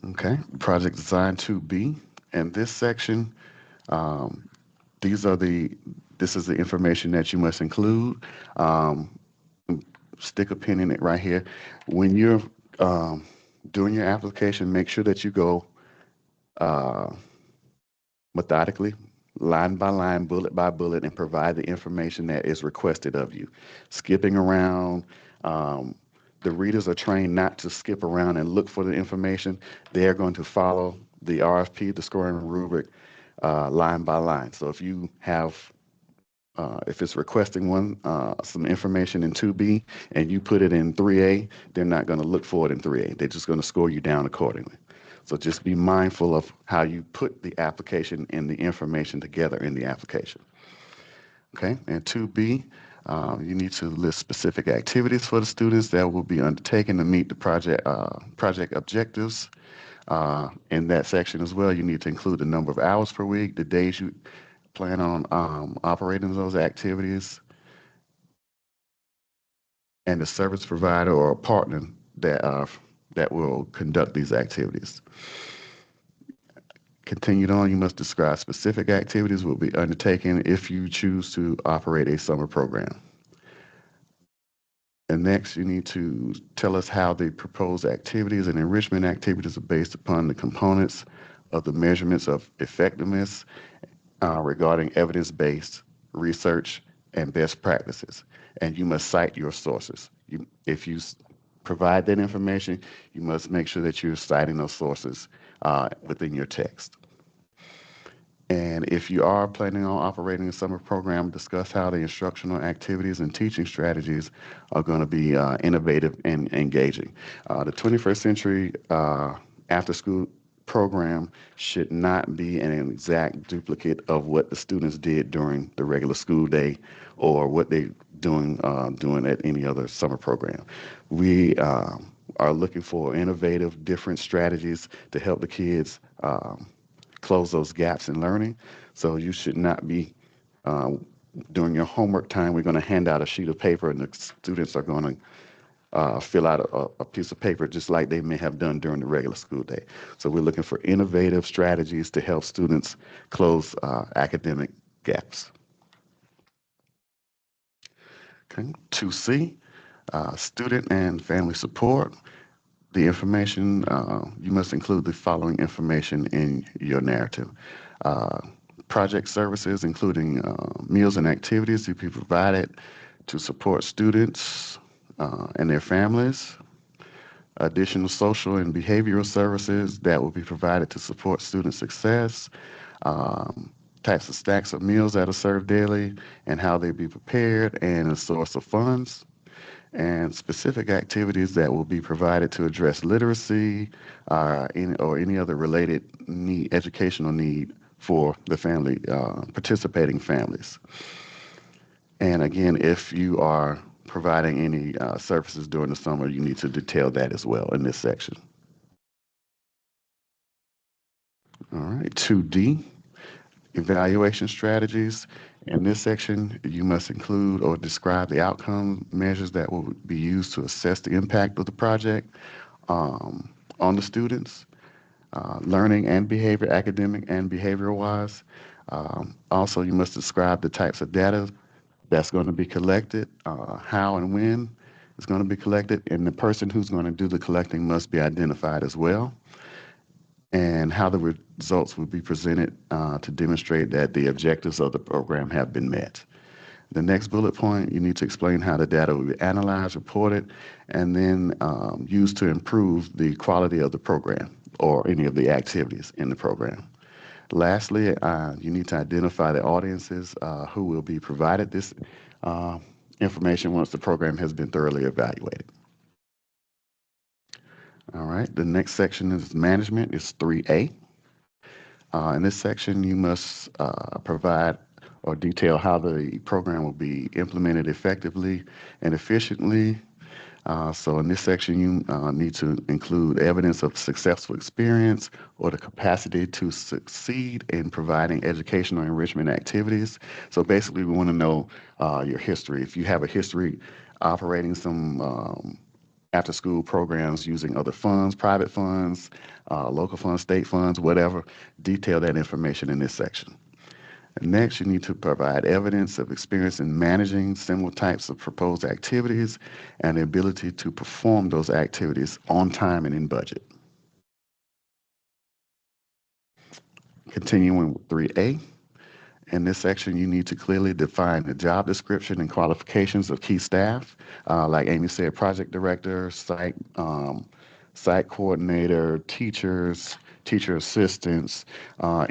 Okay, project design 2B. And this section, this is the information that you must include. Stick a pin in it right here. When you're doing your application, make sure that you go methodically, line by line, bullet by bullet, and provide the information that is requested of you. Skipping around, the readers are trained not to skip around and look for the information. They're going to follow the RFP, the scoring rubric, line by line. So if you have, if it's requesting some information in 2B and you put it in 3A, they're not going to look for it in 3A. They're just going to score you down accordingly. So just be mindful of how you put the application and the information together in the application. Okay, and 2B, you need to list specific activities for the students that will be undertaken to meet the project objectives. In that section as well, you need to include the number of hours per week, the days you plan on operating those activities, and the service provider or partner that will conduct these activities. Continued on, you must describe specific activities will be undertaken if you choose to operate a summer program. And next, you need to tell us how the proposed activities and enrichment activities are based upon the components of the measurements of effectiveness regarding evidence-based research and best practices. And you must cite your sources. If you provide that information, you must make sure that you're citing those sources within your text. And if you are planning on operating a summer program, discuss how the instructional activities and teaching strategies are going to be innovative and engaging. The 21st century after-school program should not be an exact duplicate of what the students did during the regular school day or what they're doing at any other summer program. We are looking for innovative, different strategies to help the kids close those gaps in learning. So you should not be, during your homework time, we're going to hand out a sheet of paper and the students are going to fill out a piece of paper just like they may have done during the regular school day. So we're looking for innovative strategies to help students close academic gaps. Okay. 2C, student and family support. The information, you must include the following information in your narrative. Project services, including meals and activities to be provided to support students and their families. Additional social and behavioral services that will be provided to support student success. Types of stacks of meals that are served daily and how they be prepared, and a source of funds. And specific activities that will be provided to address literacy or any other related need, educational need for the family, participating families. And again, if you are providing any services during the summer, you need to detail that as well in this section. All right, 2D, evaluation strategies. In this section, you must include or describe the outcome measures that will be used to assess the impact of the project on the students, learning and behavior, academic and behavioral wise. Also, you must describe the types of data that's going to be collected, how and when it's going to be collected, and the person who's going to do the collecting must be identified as well, and how the results will be presented to demonstrate that the objectives of the program have been met. The next bullet point, you need to explain how the data will be analyzed, reported, and then used to improve the quality of the program or any of the activities in the program. Lastly, you need to identify the audiences who will be provided this information once the program has been thoroughly evaluated. All right, the next section is management, is 3A. In this section, you must provide or detail how the program will be implemented effectively and efficiently. So in this section, you need to include evidence of successful experience or the capacity to succeed in providing educational enrichment activities. So basically, we want to know your history. If you have a history operating some after-school programs using other funds, private funds, local funds, state funds, whatever, detail that information in this section. Next, you need to provide evidence of experience in managing similar types of proposed activities and the ability to perform those activities on time and in budget. Continuing with 3A. In this section, you need to clearly define the job description and qualifications of key staff. Like Amy said, project director, site coordinator, teachers, teacher assistants,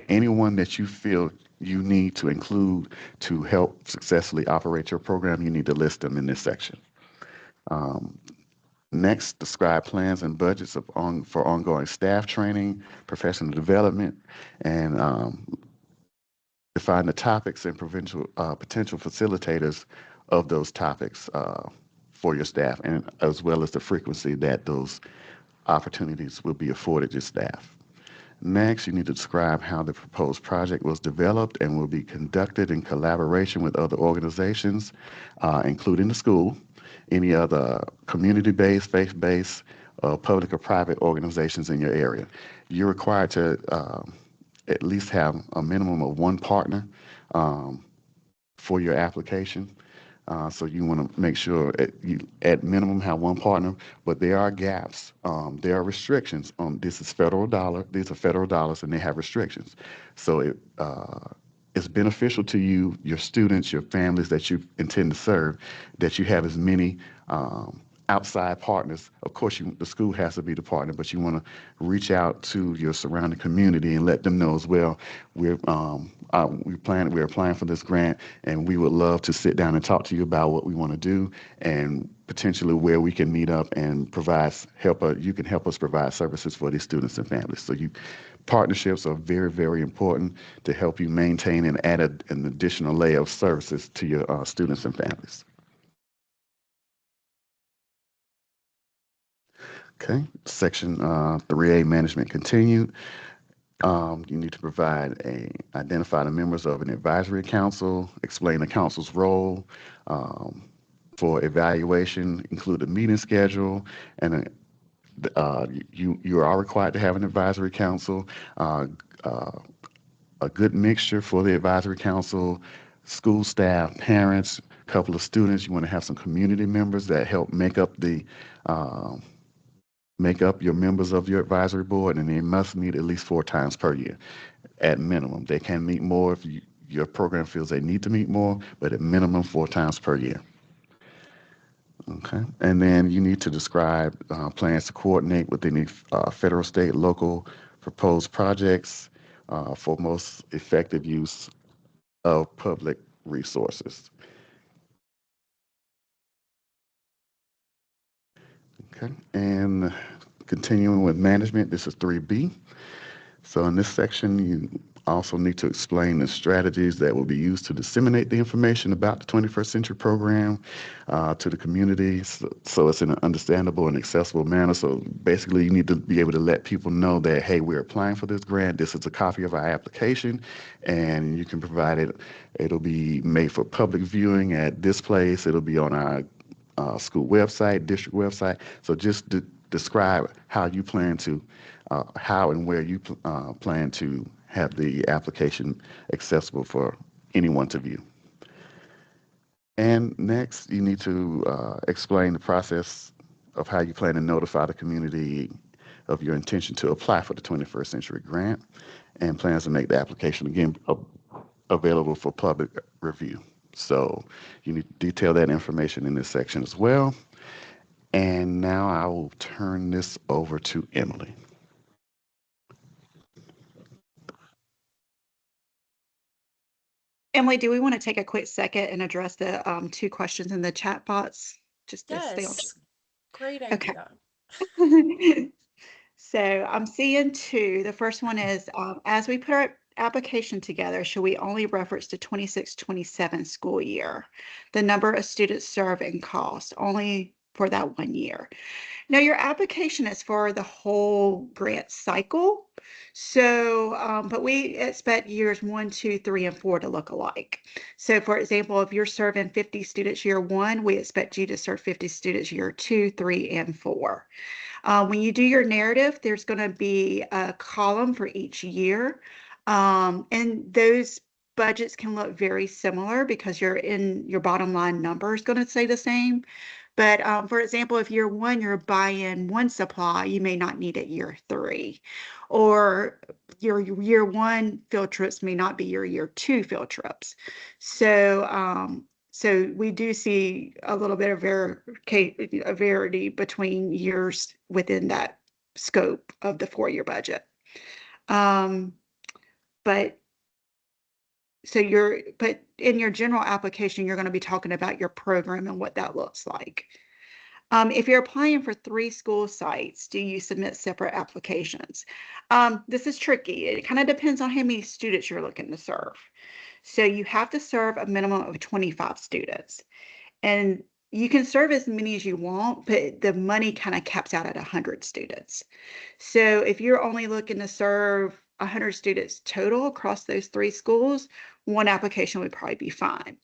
anyone that you feel you need to include to help successfully operate your program, you need to list them in this section. Next, describe plans and budgets for ongoing staff training, professional development, and define the topics and potential facilitators of those topics for your staff, and as well as the frequency that those opportunities will be afforded your staff. Next, you need to describe how the proposed project was developed and will be conducted in collaboration with other organizations, including the school, any other community-based, faith-based, public or private organizations in your area. You're required to at least have a minimum of one partner for your application. So you want to make sure you at minimum have one partner, but there are gaps. There are restrictions. This is federal dollar. These are federal dollars, and they have restrictions. So it's beneficial to you, your students, your families that you intend to serve, that you have as many outside partners. Of course, the school has to be the partner, but you want to reach out to your surrounding community and let them know as well. We're applying for this grant, and we would love to sit down and talk to you about what we want to do and potentially where we can meet up and you can help us provide services for these students and families. So partnerships are very, very important to help you maintain and add an additional layer of services to your students and families. Okay, section 3A, management continued. You need to identify the members of an advisory council, explain the council's role for evaluation, include a meeting schedule, and you are required to have an advisory council, a good mixture for the advisory council, school staff, parents, couple of students. You want to have some community members that help make up your members of your advisory board, and they must meet at least 4 times per year at minimum. They can meet more if your program feels they need to meet more, but at minimum 4 times per year. Okay, and then you need to describe plans to coordinate with any federal, state, local proposed projects for most effective use of public resources. Okay, and continuing with management, this is 3B. So in this section, you also need to explain the strategies that will be used to disseminate the information about the 21st Century Program to the community, so it's in an understandable and accessible manner. So basically, you need to be able to let people know that, hey, we're applying for this grant. This is a copy of our application, and you can provide it. It'll be made for public viewing at this place. It'll be on our school website, district website. So just describe how you plan to, how and where you plan to have the application accessible for anyone to view. And next, you need to explain the process of how you plan to notify the community of your intention to apply for the 21st Century Grant, and plans to make the application again available for public review. So you need to detail that information in this section as well. And now I will turn this over to Emily. Emily, do we want to take a quick second and address the 2 questions in the chat box? Just to stay on. Yes, great Okay. idea. So I'm seeing 2. The first one is, as we put our application together, should we only reference the 26-27 school year, the number of students served and cost only for that 1 year? Now, your application is for the whole grant cycle. So, but we expect years 1, 2, 3, and 4 to look alike. So, for example, if you're serving 50 students year 1, we expect you to serve 50 students year 2, 3, and 4. When you do your narrative, there's going to be a column for each year. And those budgets can look very similar because your bottom line number is going to stay the same. But for example, if year 1, you're buying 1 supply, you may not need it year 3. Or your year 1 field trips may not be your year 2 field trips. So, so we do see a little bit of variety between years within that scope of the 4-year budget. But in your general application, you're going to be talking about your program and what that looks like. If you're applying for 3 school sites, do you submit separate applications? This is tricky. It kind of depends on how many students you're looking to serve. So you have to serve a minimum of 25 students. And you can serve as many as you want, but the money kind of caps out at 100 students. So if you're only looking to serve 100 students total across those 3 schools, 1 application would probably be fine.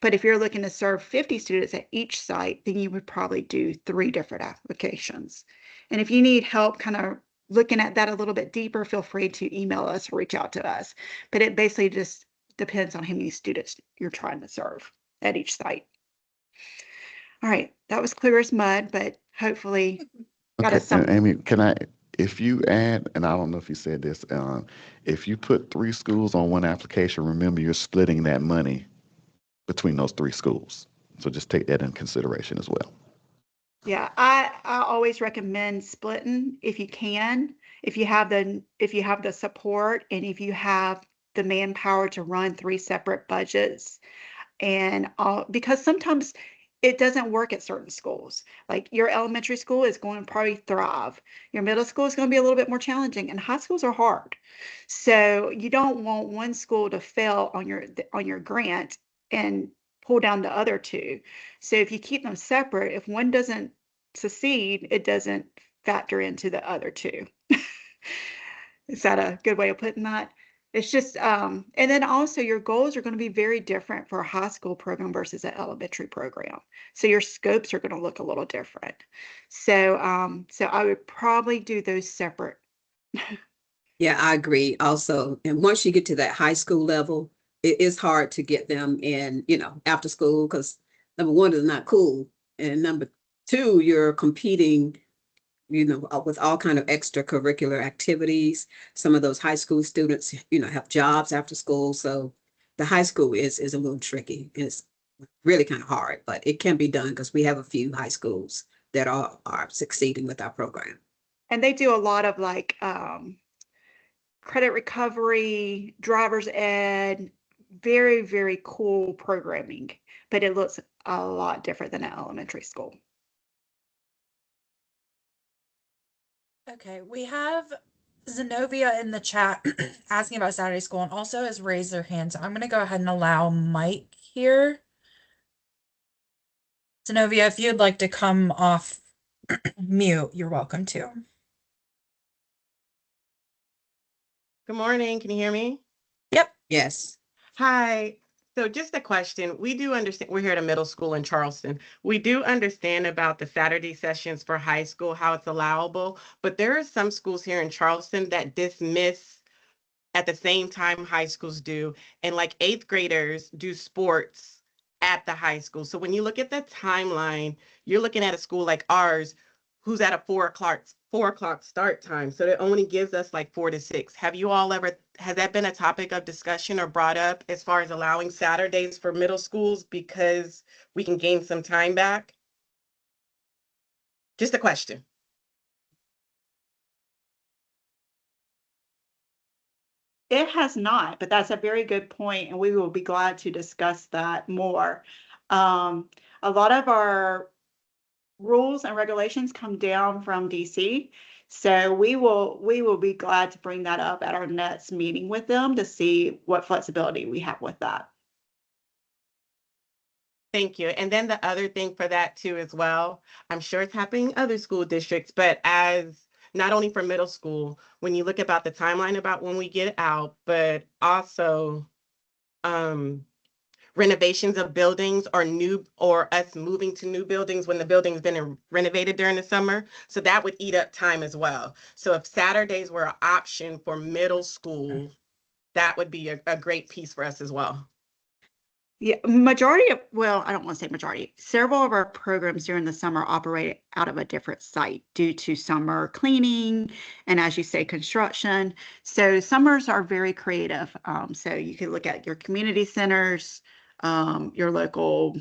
But if you're looking to serve 50 students at each site, then you would probably do 3 different applications. And if you need help kind of looking at that a little bit deeper, feel free to email us or reach out to us. But it basically just depends on how many students you're trying to serve at each site. All right, that was clear as mud, but hopefully got us some. Amy, if you add, and I don't know if you said this, if you put 3 schools on 1 application, remember you're splitting that money between those 3 schools. So just take that in consideration as well. Yeah, I always recommend splitting if you can, if you have the support and if you have the manpower to run 3 separate budgets, and because sometimes it doesn't work at certain schools. Like your elementary school is going to probably thrive. Your middle school is going to be a little bit more challenging, and high schools are hard. So you don't want one school to fail on your grant and pull down the other 2. So if you keep them separate, if one doesn't succeed, it doesn't factor into the other 2. Is that a good way of putting that? It's just, and then also your goals are going to be very different for a high school program versus an elementary program. So your scopes are going to look a little different. So, so I would probably do those separate. Yeah, I agree also. And once you get to that high school level, it is hard to get them in, after school, because number one, is not cool. And number two, you're competing, with all kind of extracurricular activities. Some of those high school students, have jobs after school. So the high school is a little tricky. It's really kind of hard, but it can be done because we have a few high schools that are succeeding with our program. And they do a lot of like credit recovery, driver's ed, very, very cool programming, but it looks a lot different than an elementary school. Okay, we have Zenobia in the chat asking about Saturday school and also has raised their hand. So I'm going to go ahead and allow Mike here. Zenobia, if you'd like to come off mute, you're welcome to. Good morning. Can you hear me? Yep. Yes. Hi. So just a question. We do understand, we're here at a middle school in Charleston. We do understand about the Saturday sessions for high school, how it's allowable, but there are some schools here in Charleston that dismiss at the same time high schools do. And like 8th graders do sports at the high school. So when you look at the timeline, you're looking at a school like ours who's at a 4 o'clock start time. So it only gives us like 4 to 6. Have you all ever, has that been a topic of discussion or brought up as far as allowing Saturdays for middle schools because we can gain some time back? Just a question. It has not, but that's a very good point, and we will be glad to discuss that more. A lot of our rules and regulations come down from DC, so we will be glad to bring that up at our next meeting with them to see what flexibility we have with that. Thank you. And then the other thing for that too as well, I'm sure it's happening in other school districts, but as not only for middle school, when you look about the timeline about when we get out, but also renovations of buildings or us moving to new buildings when the building's been renovated during the summer. So that would eat up time as well. So if Saturdays were an option for middle school, that would be a great piece for us as well. Yeah, well, I don't want to say majority. Several of our programs during the summer operate out of a different site due to summer cleaning and, as you say, construction. So summers are very creative. So you can look at your community centers, your local,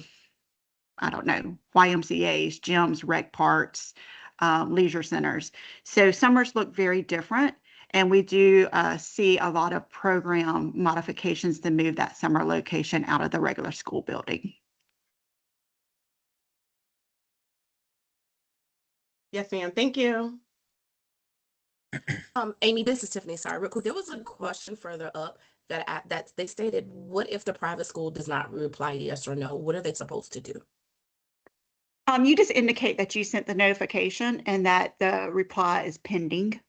I don't know, YMCA's, gyms, rec parks, leisure centers. So summers look very different. And we do see a lot of program modifications to move that summer location out of the regular school building. Yes, ma'am. Thank you. Amy, this is Tiffany. Sorry, real quick. There was a question further up that they stated, what if the private school does not reply yes or no? What are they supposed to do? You just indicate that you sent the notification and that the reply is pending.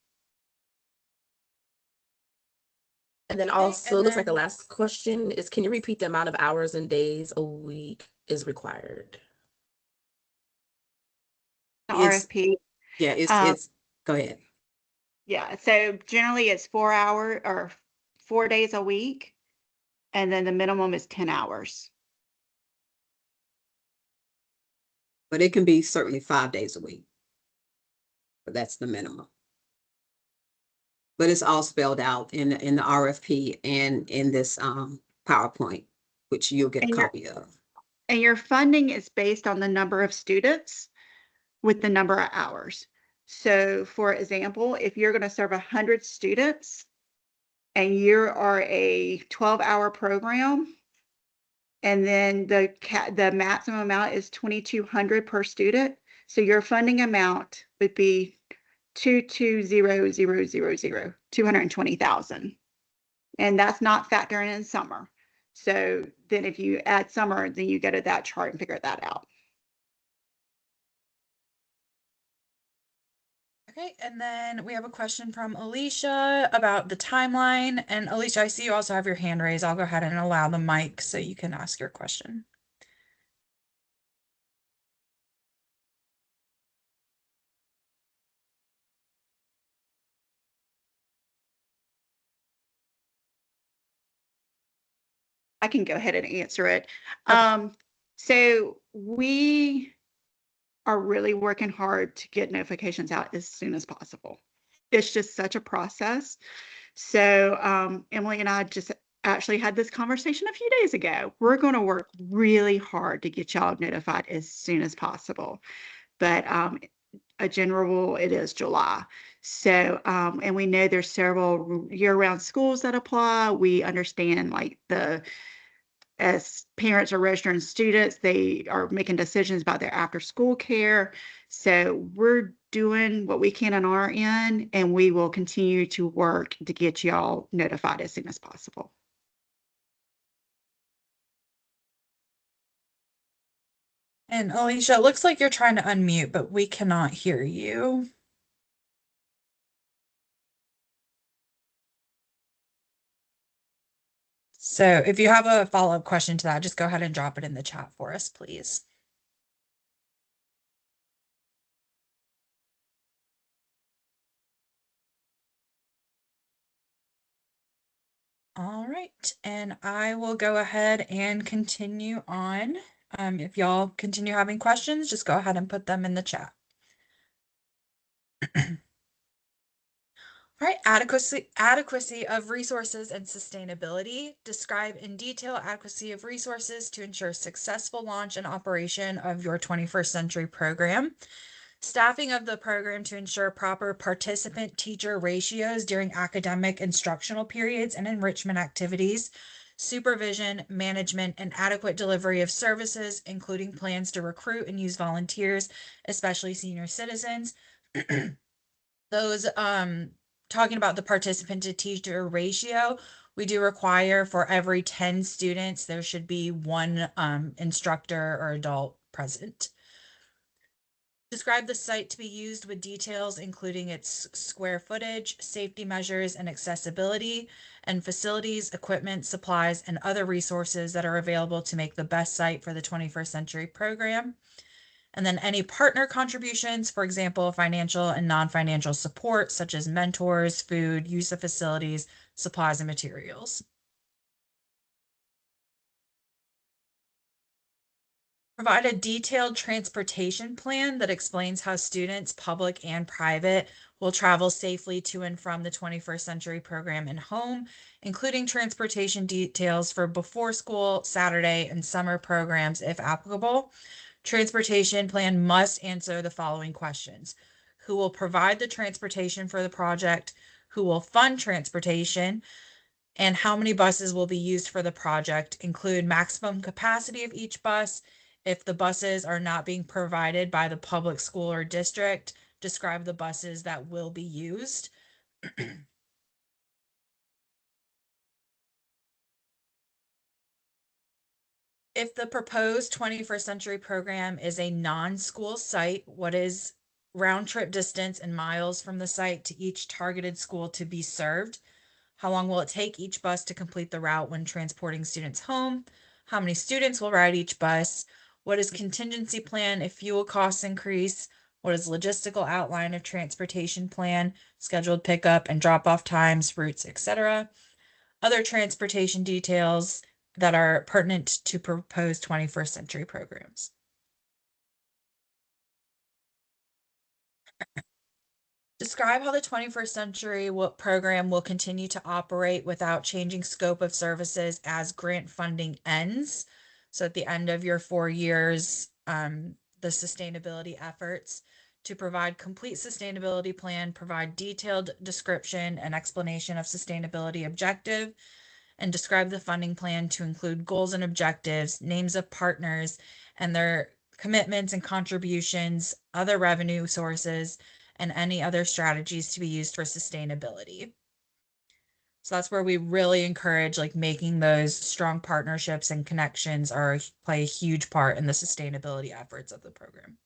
And then Okay, also, and it looks like the then- last question is, can you repeat the amount of hours and days a week is required? The It's- RFP. Yeah, Um, it's, go ahead. Yeah, so generally it's 4 hours or 4 days a week, and then the minimum is 10 hours. But it can be certainly 5 days a week. But that's the minimum. But it's all spelled out in the RFP and in this PowerPoint, which you'll get a And copy of. And your funding is based on the number of students with the number of hours. So for example, if you're going to serve 100 students and you are a 12-hour program, and then the maximum amount is 2,200 per student, so your funding amount would be 220,000, 220,000. And that's not factoring in summer. So then if you add summer, then you go to that chart and figure that out. Okay, and then we have a question from Alicia about the timeline. And Alicia, I see you also have your hand raised. I'll go ahead and allow the mic so you can ask your question. I can go ahead and answer it. Okay. So we are really working hard to get notifications out as soon as possible. It's just such a process. So Emily and I just actually had this conversation a few days ago. We're going to work really hard to get y'all notified as soon as possible. But a general rule, it is July. So, and we know there's several year-round schools that apply. We understand like as parents are registering students, they are making decisions about their after-school care. So we're doing what we can on our end, and we will continue to work to get y'all notified as soon as possible. And Alicia, it looks like you're trying to unmute, but we cannot hear you. So if you have a follow-up question to that, just go ahead and drop it in the chat for us, please. All right, and I will go ahead and continue on. If y'all continue having questions, just go ahead and put them in the chat. All right, adequacy of resources and sustainability. Describe in detail adequacy of resources to ensure successful launch and operation of your 21st century program. Staffing of the program to ensure proper participant-teacher ratios during academic instructional periods and enrichment activities. Supervision, management, and adequate delivery of services, including plans to recruit and use volunteers, especially senior citizens. Those talking about the participant to teacher ratio, we do require for every 10 students, there should be one instructor or adult present. Describe the site to be used with details, including its square footage, safety measures, and accessibility, and facilities, equipment, supplies, and other resources that are available to make the best site for the 21st century program. And then any partner contributions, for example, financial and non-financial support, such as mentors, food, use of facilities, supplies, and materials. Provide a detailed transportation plan that explains how students, public and private, will travel safely to and from the 21st century program and home, including transportation details for before school, Saturday, and summer programs if applicable. Transportation plan must answer the following questions. Who will provide the transportation for the project? Who will fund transportation? And how many buses will be used for the project? Include maximum capacity of each bus. If the buses are not being provided by the public school or district, describe the buses that will be used. If the proposed 21st century program is a non-school site, what is round trip distance in miles from the site to each targeted school to be served? How long will it take each bus to complete the route when transporting students home? How many students will ride each bus? What is contingency plan if fuel costs increase? What is logistical outline of transportation plan, scheduled pickup and drop-off times, routes, etc.? Other transportation details that are pertinent to proposed 21st century programs. Describe how the 21st century program will continue to operate without changing scope of services as grant funding ends. So at the end of your 4 years, the sustainability efforts to provide complete sustainability plan, provide detailed description and explanation of sustainability objective, and describe the funding plan to include goals and objectives, names of partners, and their commitments and contributions, other revenue sources, and any other strategies to be used for sustainability. So that's where we really encourage like making those strong partnerships and connections play a huge part in the sustainability efforts of the program.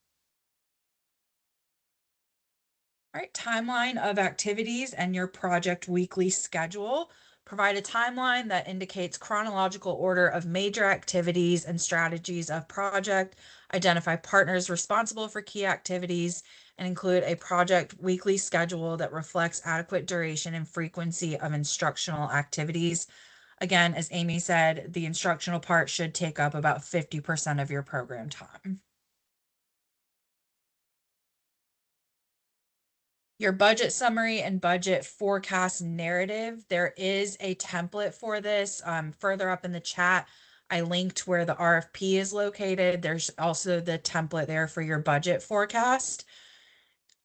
All right, timeline of activities and your project weekly schedule. Provide a timeline that indicates chronological order of major activities and strategies of project. Identify partners responsible for key activities and include a project weekly schedule that reflects adequate duration and frequency of instructional activities. Again, as Amy said, the instructional part should take up about 50% of your program time. Your budget summary and budget forecast narrative, there is a template for this. Further up in the chat, I linked where the RFP is located. There's also the template there for your budget forecast.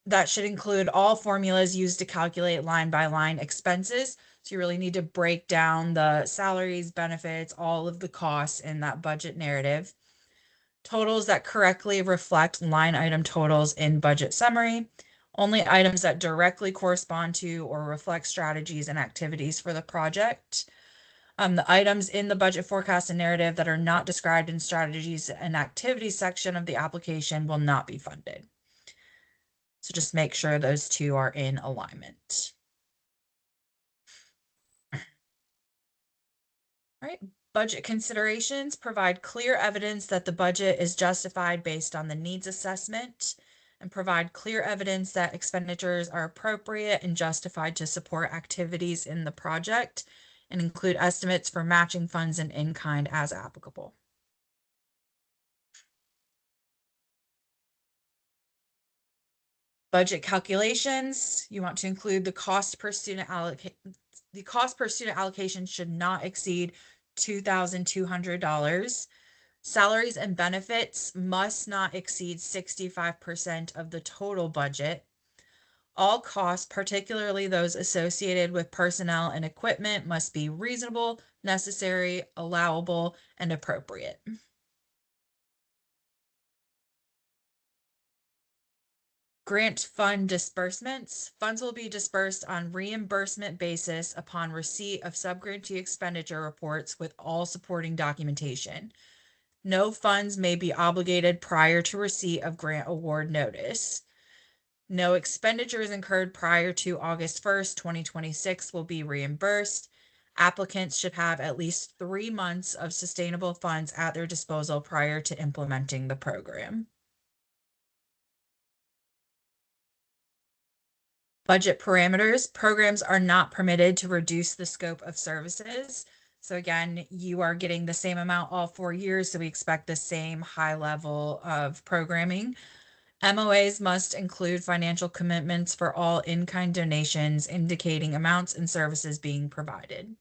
That should include all formulas used to calculate line by line expenses. So you really need to break down the salaries, benefits, all of the costs in that budget narrative. Totals that correctly reflect line item totals in budget summary. Only items that directly correspond to or reflect strategies and activities for the project. The items in the budget forecast and narrative that are not described in strategies and activities section of the application will not be funded. So just make sure those two are in alignment. All right. Budget considerations provide clear evidence that the budget is justified based on the needs assessment, and provide clear evidence that expenditures are appropriate and justified to support activities in the project, and include estimates for matching funds and in-kind as applicable. Budget calculations, you want to include the cost per student allocation. The cost per student allocation should not exceed $2,200. Salaries and benefits must not exceed 65% of the total budget. All costs, particularly those associated with personnel and equipment, must be reasonable, necessary, allowable, and appropriate. Grant fund disbursements. Funds will be dispersed on reimbursement basis upon receipt of subgrantee expenditure reports with all supporting documentation. No funds may be obligated prior to receipt of grant award notice. No expenditures incurred prior to August 1st, 2026 will be reimbursed. Applicants should have at least 3 months of sustainable funds at their disposal prior to implementing the program. Budget parameters. Programs are not permitted to reduce the scope of services. So again, you are getting the same amount all 4 years, so we expect the same high level of programming. MOAs must include financial commitments for all in-kind donations, indicating amounts and services being provided.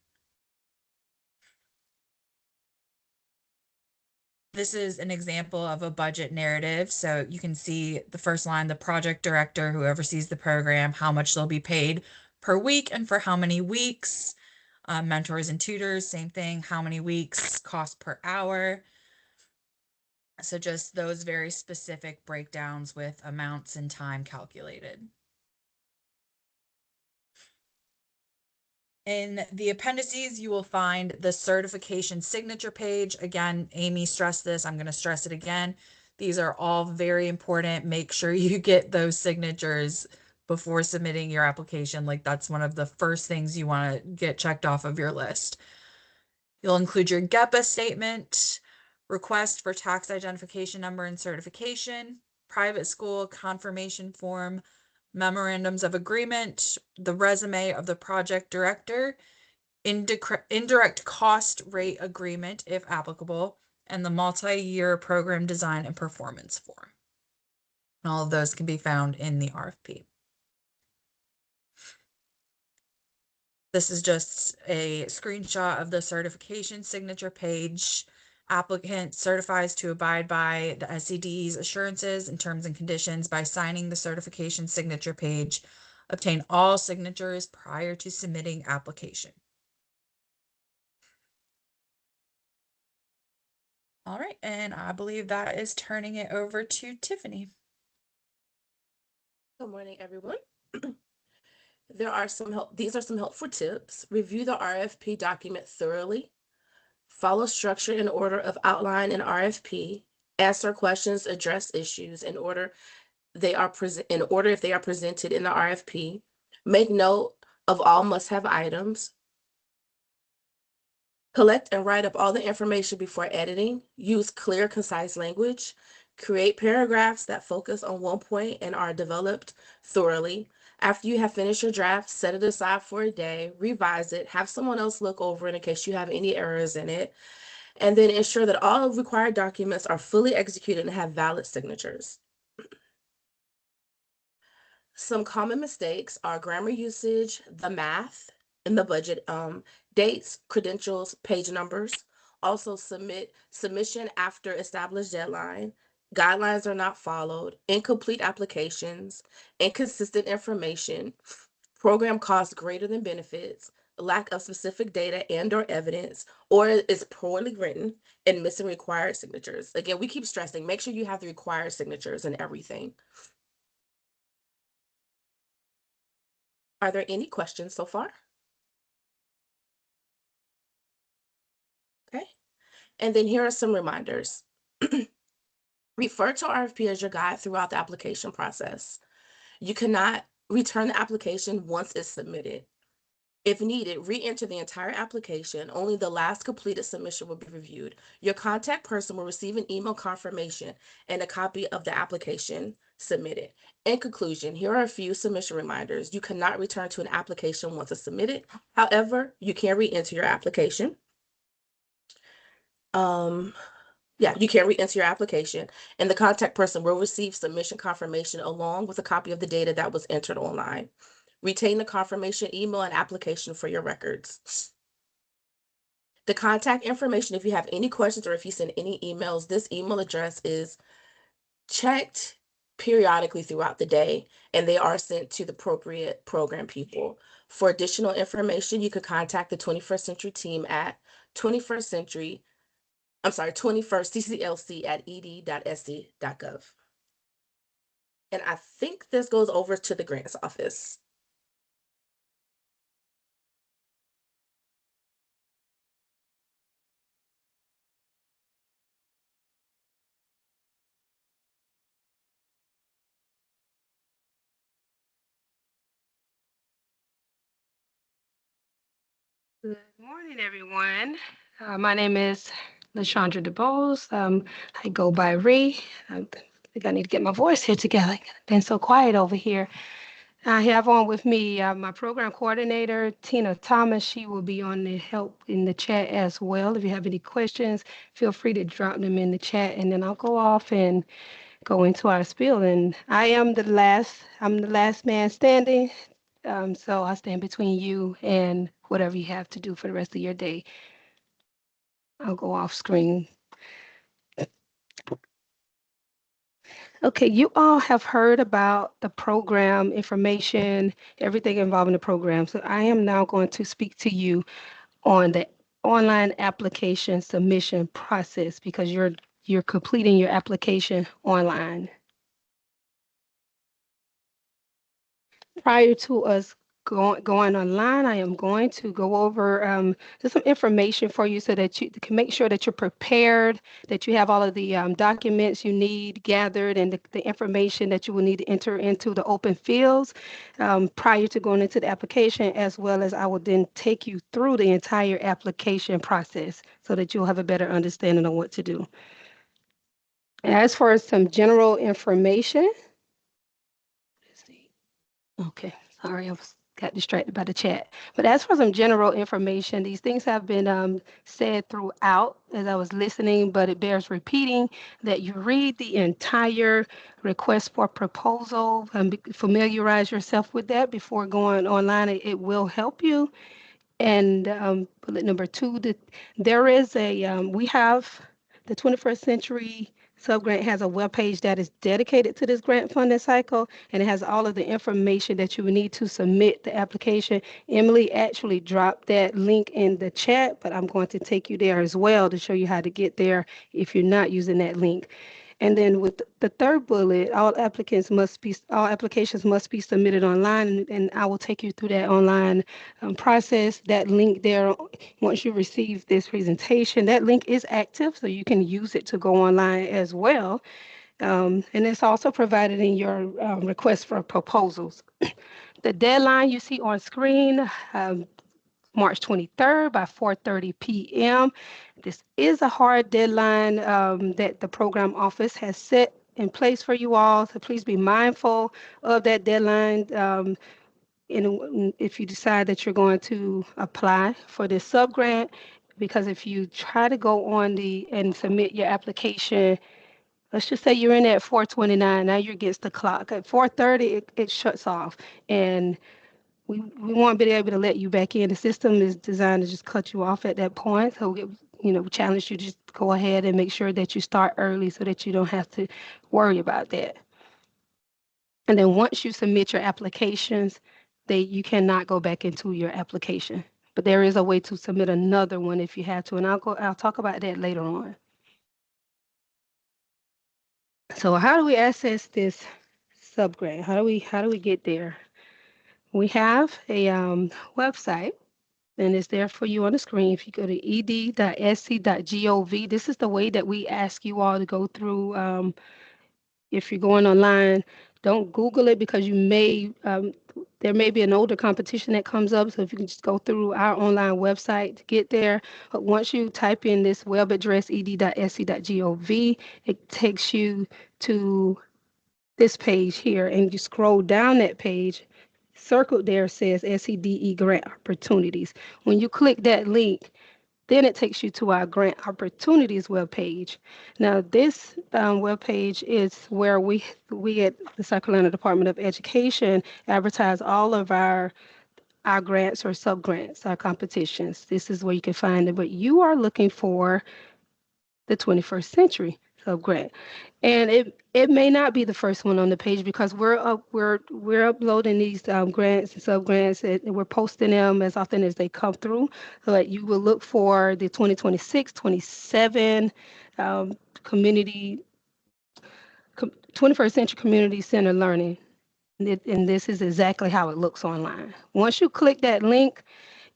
This is an example of a budget narrative. So you can see the first line, the project director who oversees the program, how much they'll be paid per week and for how many weeks. Mentors and tutors, same thing, how many weeks, cost per hour. So just those very specific breakdowns with amounts and time calculated. In the appendices, you will find the certification signature page. Again, Amy stressed this. I'm going to stress it again. These are all very important. Make sure you get those signatures before submitting your application. Like that's one of the first things you want to get checked off of your list. You'll include your GEPA statement, request for tax identification number and certification, private school confirmation form, memorandums of agreement, the resume of the project director, indirect cost rate agreement if applicable, and the multi-year program design and performance form. And all of those can be found in the RFP. This is just a screenshot of the certification signature page. Applicant certifies to abide by the SCD's assurances and terms and conditions by signing the certification signature page. Obtain all signatures prior to submitting application. All right, and I believe that is turning it over to Tiffany. Good morning, everyone. These are some helpful tips. Review the RFP document thoroughly. Follow structure and order of outline in RFP. Answer questions, address issues in order if they are presented in the RFP. Make note of all must-have items. Collect and write up all the information before editing. Use clear, concise language. Create paragraphs that focus on one point and are developed thoroughly. After you have finished your draft, set it aside for a day, revise it, have someone else look over it in case you have any errors in it, and then ensure that all required documents are fully executed and have valid signatures. Some common mistakes are grammar usage, the math, and the budget, dates, credentials, page numbers. Also submission after established deadline. Guidelines are not followed, incomplete applications, inconsistent information, program costs greater than benefits, lack of specific data and or evidence, or is poorly written and missing required signatures. Again, we keep stressing, make sure you have the required signatures and everything. Are there any questions so far? Okay. And then here are some reminders. Refer to RFP as your guide throughout the application process. You cannot return the application once it's submitted. If needed, re-enter the entire application. Only the last completed submission will be reviewed. Your contact person will receive an email confirmation and a copy of the application submitted. In conclusion, here are a few submission reminders. You cannot return to an application once it's submitted. However, you can re-enter your application. You can re-enter your application, and the contact person will receive submission confirmation along with a copy of the data that was entered online. Retain the confirmation email and application for your records. The contact information, if you have any questions or if you send any emails, this email address is checked periodically throughout the day, and they are sent to the appropriate program people. For additional information, you could contact the 21st Century team at 21st cclc@ed.sc.gov. And I think this goes over to the grants office. Good morning, everyone. My name is LaShondra DeBose. I go by Ree. I think I need to get my voice here together. It's been so quiet over here. I have on with me my program coordinator, Tina Thomas. She will be on the help in the chat as well. If you have any questions, feel free to drop them in the chat, and then I'll go off and go into our spiel. And I'm the last man standing. So I stand between you and whatever you have to do for the rest of your day. I'll go off screen. Okay, you all have heard about the program information, everything involving the program. So I am now going to speak to you on the online application submission process because you're completing your application online. Prior to us going online, I am going to go over just some information for you so that you can make sure that you're prepared, that you have all of the documents you need gathered and the information that you will need to enter into the open fields prior to going into the application, as well as I will then take you through the entire application process so that you'll have a better understanding of what to do. As for some general information, let's see. Okay, sorry, got distracted by the chat. But as for some general information, these things have been said throughout as I was listening, but it bears repeating that you read the entire request for proposal and familiarize yourself with that before going online. It will help you. And bullet number 2, there is we have the 21st Century Subgrant has a webpage that is dedicated to this grant funding cycle, and it has all of the information that you would need to submit the application. Emily actually dropped that link in the chat, but I'm going to take you there as well to show you how to get there if you're not using that link. And then with the third bullet, all applications must be submitted online, and I will take you through that online process. That link there, once you receive this presentation, that link is active, so you can use it to go online as well. And it's also provided in your request for proposals. The deadline you see on screen, March 23rd by 4:30 p.m. This is a hard deadline that the program office has set in place for you all. So please be mindful of that deadline. If you decide that you're going to apply for this sub-grant, because if you try to go on and submit your application, let's just say you're in at 4:29, now you're against the clock. At 4:30, it shuts off. And we won't be able to let you back in. The system is designed to just cut you off at that point. So we challenge you to just go ahead and make sure that you start early so that you don't have to worry about that. And then once you submit your applications, you cannot go back into your application. But there is a way to submit another one if you have to, and I'll talk about that later on. So how do we access this sub-grant? How do we get there? We have a website, and it's there for you on the screen. If you go to ed.sc.gov, this is the way that we ask you all to go through. If you're going online, don't Google it, because there may be an older competition that comes up. So if you can just go through our online website to get there. But once you type in this web address, ed.sc.gov, it takes you to this page here, and you scroll down that page. Circled there says SCDE grant opportunities. When you click that link, then it takes you to our grant opportunities webpage. Now, this webpage is where we at the South Carolina Department of Education advertise all of our grants or sub-grants, our competitions. This is where you can find it, but you are looking for the 21st Century sub-grant. And it may not be the first one on the page, because we're uploading these grants and sub-grants, and we're posting them as often as they come through. So that you will look for the 2026, 27 community 21st Century Community Center Learning. And this is exactly how it looks online. Once you click that link,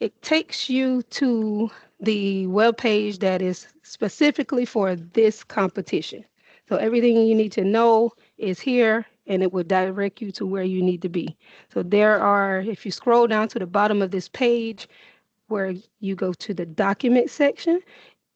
it takes you to the webpage that is specifically for this competition. So everything you need to know is here, and it will direct you to where you need to be. So if you scroll down to the bottom of this page, where you go to the document section,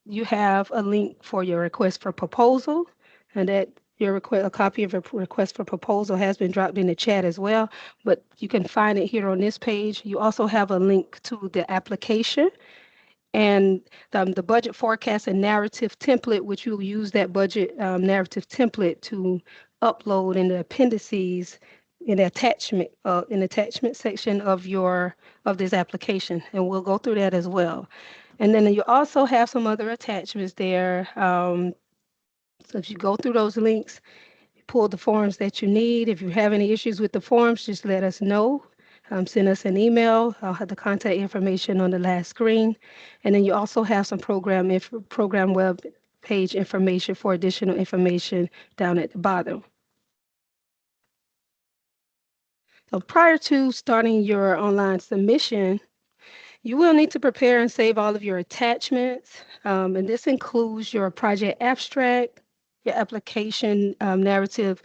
you have a link for your request for proposal, and that a copy of your request for proposal has been dropped in the chat as well, but you can find it here on this page. You also have a link to the application and the budget forecast and narrative template, which you'll use that budget narrative template to upload in the appendices in the attachment section of this application, and we'll go through that as well. And then you also have some other attachments there. So if you go through those links, pull the forms that you need. If you have any issues with the forms, just let us know. Send us an email. I'll have the contact information on the last screen. And then you also have some program web page information for additional information down at the bottom. So prior to starting your online submission, you will need to prepare and save all of your attachments. And this includes your project abstract, your application narrative,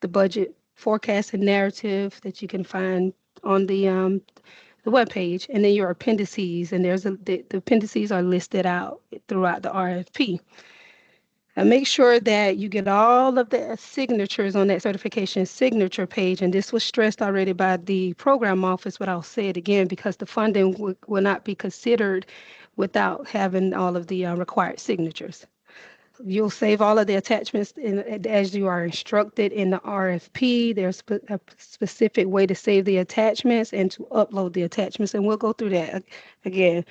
the budget forecast and narrative that you can find on the webpage, and then your appendices. And the appendices are listed out throughout the RFP. And make sure that you get all of the signatures on that certification signature page. And this was stressed already by the program office, but I'll say it again, because the funding will not be considered without having all of the required signatures. You'll save all of the attachments as you are instructed in the RFP. There's a specific way to save the attachments and to upload the attachments, and we'll go through that again.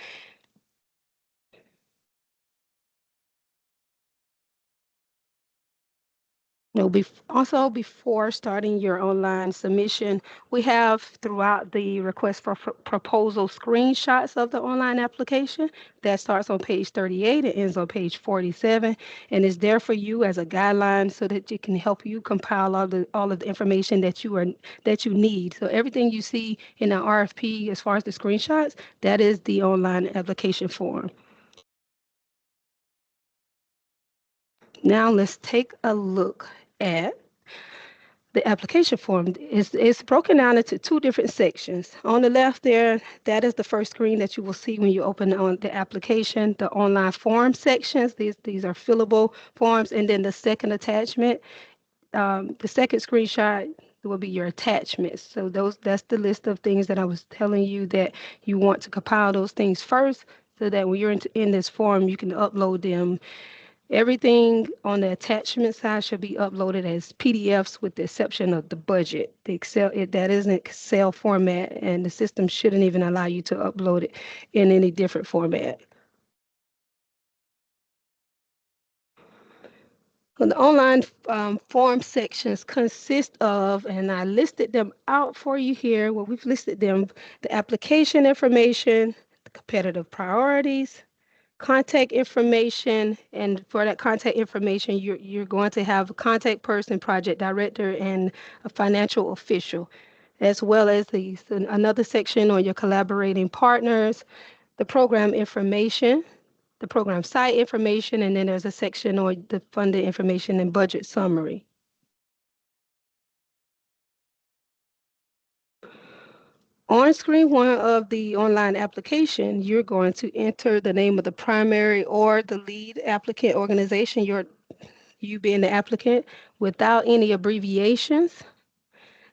Also, before starting your online submission, we have throughout the request for proposal screenshots of the online application. That starts on page 38 and ends on page 47, and is there for you as a guideline so that it can help you compile all of the information that you need. So everything you see in the RFP as far as the screenshots, that is the online application form. Now let's take a look at the application form. It's broken down into two different sections. On the left there, that is the first screen that you will see when you open on the application, the online form sections. These are fillable forms. And then the second attachment the second screenshot will be your attachments. So that's the list of things that I was telling you that you want to compile those things first, so that when you're in this form, you can upload them. Everything on the attachment side should be uploaded as PDFs with the exception of the budget. The Excel, that is an Excel format, and the system shouldn't even allow you to upload it in any different format. Well, the online form sections consist of, and I listed them out for you here. Well, we've listed them: the application information, the competitive priorities, contact information, and for that contact information, you're going to have a contact person, project director, and a financial official, as well as another section on your collaborating partners, the program information, the program site information, and then there's a section on the funding information and budget summary. On screen one of the online application, you're going to enter the name of the primary or the lead applicant organization, you being the applicant, without any abbreviations.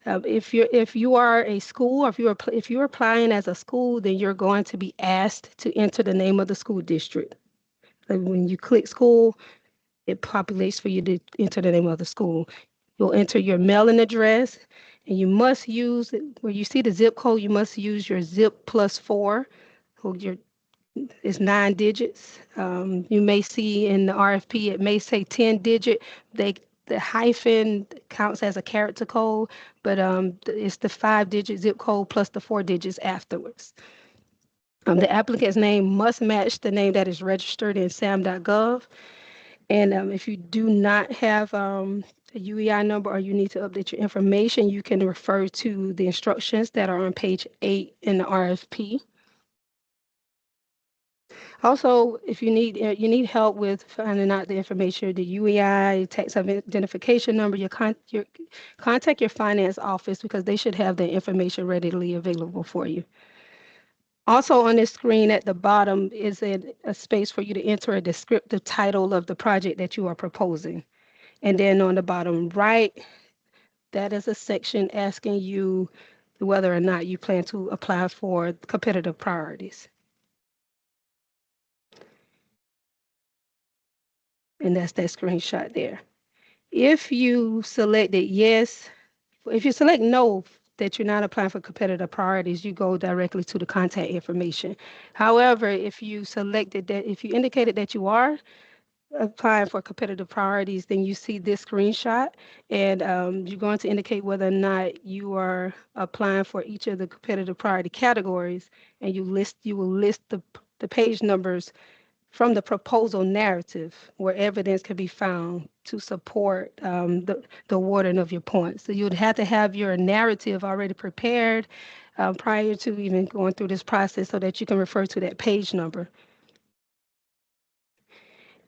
If you are a school, or if you're applying as a school, then you're going to be asked to enter the name of the school district. When you click school, it populates for you to enter the name of the school. You'll enter your mailing address, and you must use, where you see the zip code, you must use your zip +4. So it's 9 digits. You may see in the RFP, it may say 10-digit. The hyphen counts as a character code, but it's the 5-digit zip code plus the 4 digits afterwards. The applicant's name must match the name that is registered in SAM.gov. And if you do not have a UEI number, or you need to update your information, you can refer to the instructions that are on page 8 in the RFP. Also, if you need help with finding out the information, the UEI, tax identification number, contact your finance office, because they should have the information readily available for you. Also on this screen at the bottom is a space for you to enter a descriptive title of the project that you are proposing. And then on the bottom right, that is a section asking you whether or not you plan to apply for competitive priorities. And that's that screenshot there. If you selected yes, if you select no, that you're not applying for competitive priorities, you go directly to the contact information. However, if you selected that, if you indicated that you are applying for competitive priorities, then you see this screenshot, and you're going to indicate whether or not you are applying for each of the competitive priority categories, and you will list the page numbers from the proposal narrative where evidence can be found to support the awarding of your points. So you'd have to have your narrative already prepared prior to even going through this process, so that you can refer to that page number.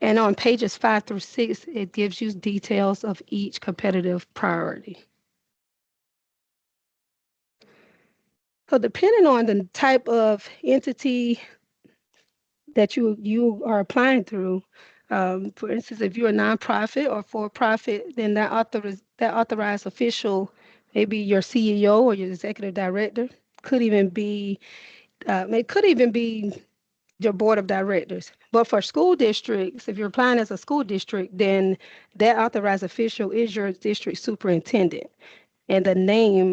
And on pages 5 through 6, it gives you details of each competitive priority. So depending on the type of entity that you are applying through, for instance, if you're a nonprofit or for-profit, then that authorized official, maybe your CEO or your executive director, could even be your board of directors. But for school districts, if you're applying as a school district, then that authorized official is your district superintendent. And the name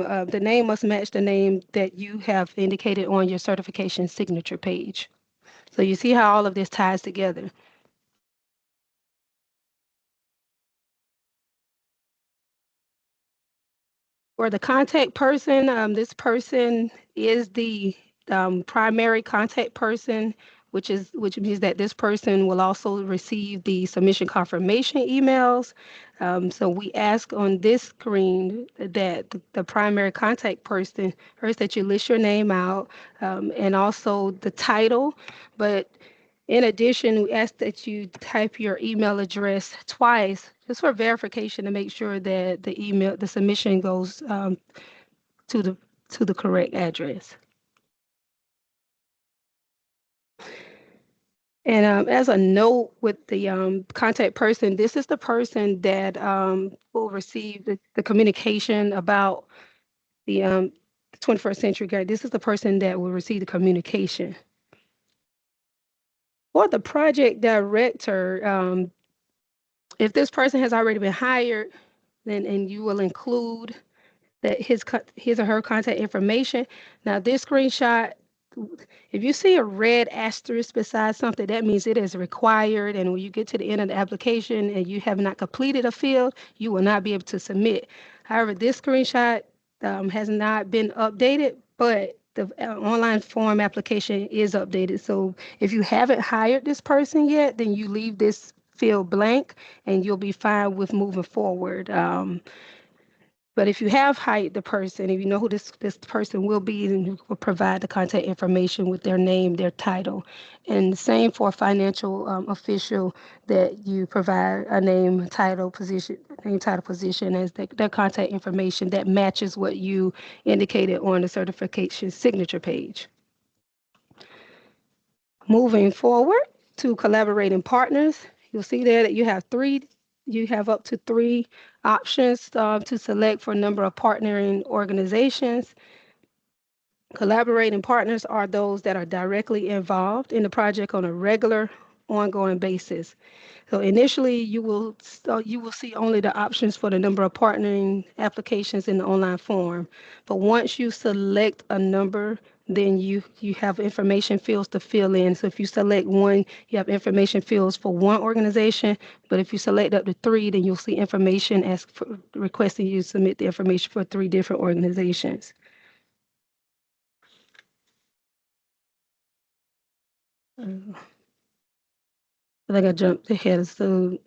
must match the name that you have indicated on your certification signature page. So you see how all of this ties together. For the contact person, this person is the primary contact person, which means that this person will also receive the submission confirmation emails. So we ask on this screen that the primary contact person, first, that you list your name out, and also the title. But in addition, we ask that you type your email address twice, just for verification, to make sure that the submission goes to the correct address. And as a note with the contact person, this is the person that will receive the communication about the 21st century guide. This is the person that will receive the communication. For the project director, if this person has already been hired, then and you will include that his or her contact information. Now this screenshot, if you see a red asterisk beside something, that means it is required. And when you get to the end of the application and you have not completed a field, you will not be able to submit. However, this screenshot has not been updated, but the online form application is updated. So if you haven't hired this person yet, then you leave this field blank and you'll be fine with moving forward. But if you have hired the person, if you know who this person will be, then you will provide the contact information with their name, their title. And the same for a financial official, that you provide a name, title, position as their contact information that matches what you indicated on the certification signature page. Moving forward to collaborating partners, you'll see there that you have up to 3 options to select for a number of partnering organizations. Collaborating partners are those that are directly involved in the project on a regular, ongoing basis. So initially, you will see only the options for the number of partnering applications in the online form. But once you select a number, then you have information fields to fill in. So if you select 1, you have information fields for 1 organization. But if you select up to 3, then you'll see information requesting you submit the information for 3 different organizations. I think I jumped ahead. So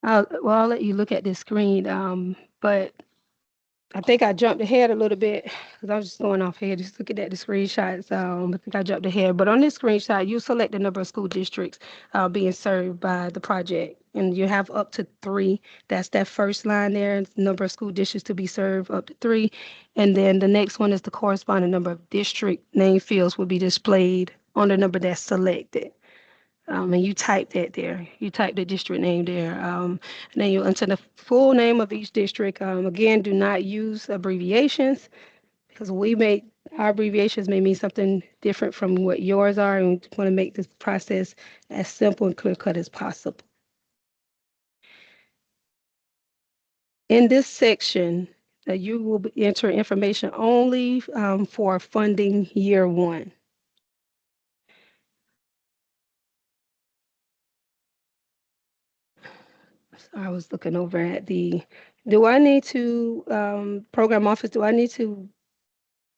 I'll let you look at this screen, but I think I jumped ahead a little bit because I was just going off here, just looking at the screenshots. I think I jumped ahead, but on this screenshot, you select the number of school districts being served by the project, and you have up to 3. That's that first line there, number of school districts to be served, up to 3. And then the next one is the corresponding number of district name fields will be displayed on the number that's selected. And you type that there. You type the district name there. And then you enter the full name of each district. Again, do not use abbreviations because our abbreviations may mean something different from what yours are, and we want to make this process as simple and clear cut as possible. In this section, you will enter information only for funding year 1. I was looking over at do I need to, program office, do I need to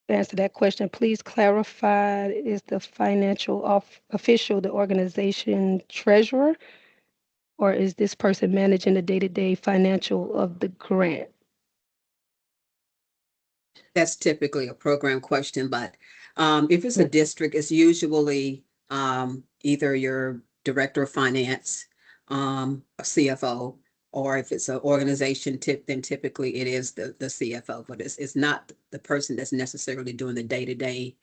answer that question? Please clarify, is the financial official the organization treasurer, or is this person managing the day-to-day financial of the grant? That's typically a program question, but if it's a district, it's usually either your director of finance, a CFO, or if it's an organization then typically it is the CFO, but it's not the person that's necessarily doing the day-to-day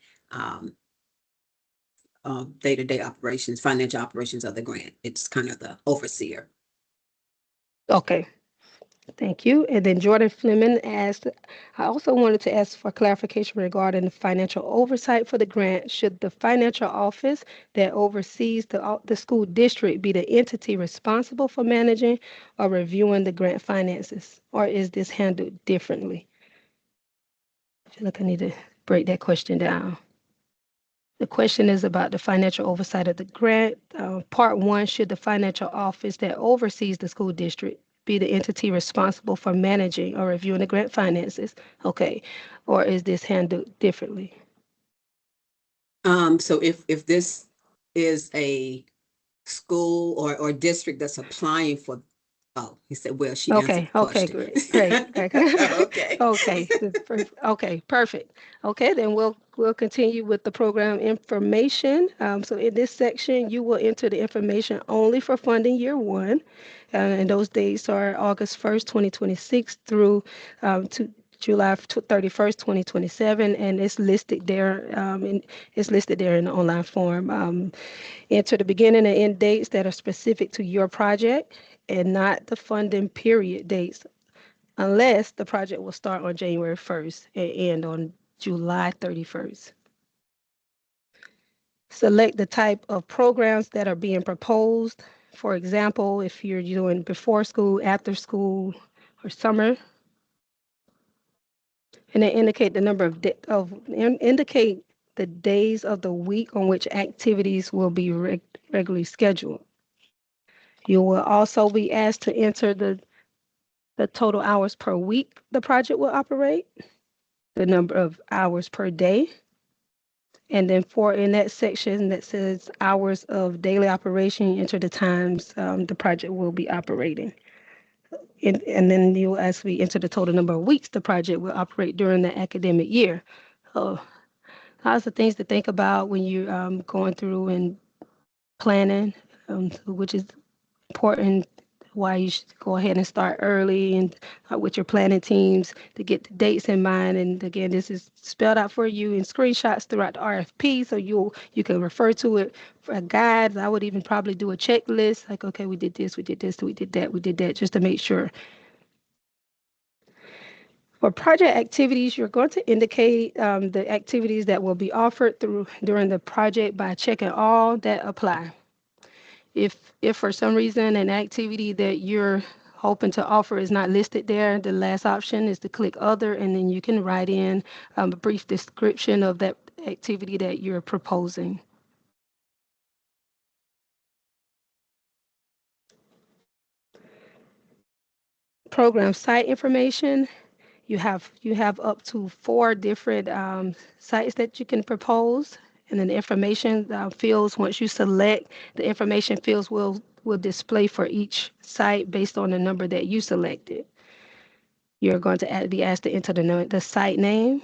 operations, financial operations of the grant. It's kind of the overseer. Okay. Thank you. And then Jordan Fleming asked, I also wanted to ask for clarification regarding the financial oversight for the grant. Should the financial office that oversees the school district be the entity responsible for managing or reviewing the grant finances, or is this handled differently? I feel like I need to break that question down. The question is about the financial oversight of the grant. Part 1, should the financial office that oversees the school district be the entity responsible for managing or reviewing the grant finances? Okay. Or is this handled differently? So if this is a school or district that's applying for, he said, well, she answered the question. Great. Okay. Okay, perfect. Okay, then we'll continue with the program information. So in this section, you will enter the information only for funding year 1. And those dates are August 1st, 2026 through to July 31st, 2027, and it's listed there. It's listed there in the online form. Enter the beginning and end dates that are specific to your project and not the funding period dates, unless the project will start on January 1st and end on July 31st. Select the type of programs that are being proposed. For example, if you're doing before school, after school, or summer, and then indicate the number of indicate the days of the week on which activities will be regularly scheduled. You will also be asked to enter the total hours per week the project will operate, the number of hours per day, and then in that section that says hours of daily operation, you enter the times the project will be operating. And then you'll actually enter the total number of weeks the project will operate during the academic year. So lots of things to think about when you're going through and planning, which is important, why you should go ahead and start early and with your planning teams to get the dates in mind. And again, this is spelled out for you in screenshots throughout the RFP, so you can refer to it for a guide. I would even probably do a checklist, like, okay, we did this, we did this, we did that, just to make sure. For project activities, you're going to indicate the activities that will be offered during the project by checking all that apply. If for some reason an activity that you're hoping to offer is not listed there, the last option is to click other, and then you can write in a brief description of that activity that you're proposing. Program site information. You have up to 4 different sites that you can propose. And then the information fields, once you select, the information fields will display for each site based on the number that you selected. You're going to be asked to enter the site name,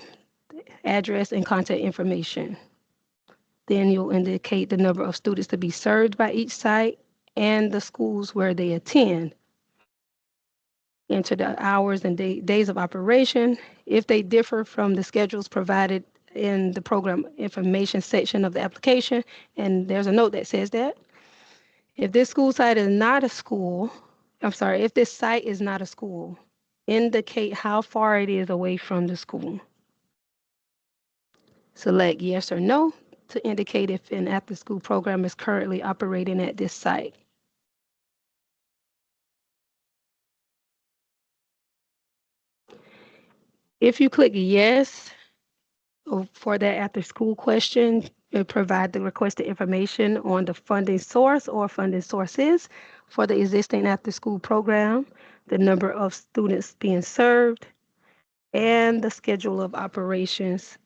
address, and contact information. Then you'll indicate the number of students to be served by each site and the schools where they attend. Enter the hours and days of operation. If they differ from the schedules provided in the program information section of the application, and there's a note that says that. If this school site is not a school, if this site is not a school, indicate how far it is away from the school. Select yes or no to indicate if an after-school program is currently operating at this site. If you click yes for that after-school question, provide the requested information on the funding source or funding sources for the existing after-school program, the number of students being served, and the schedule of operations.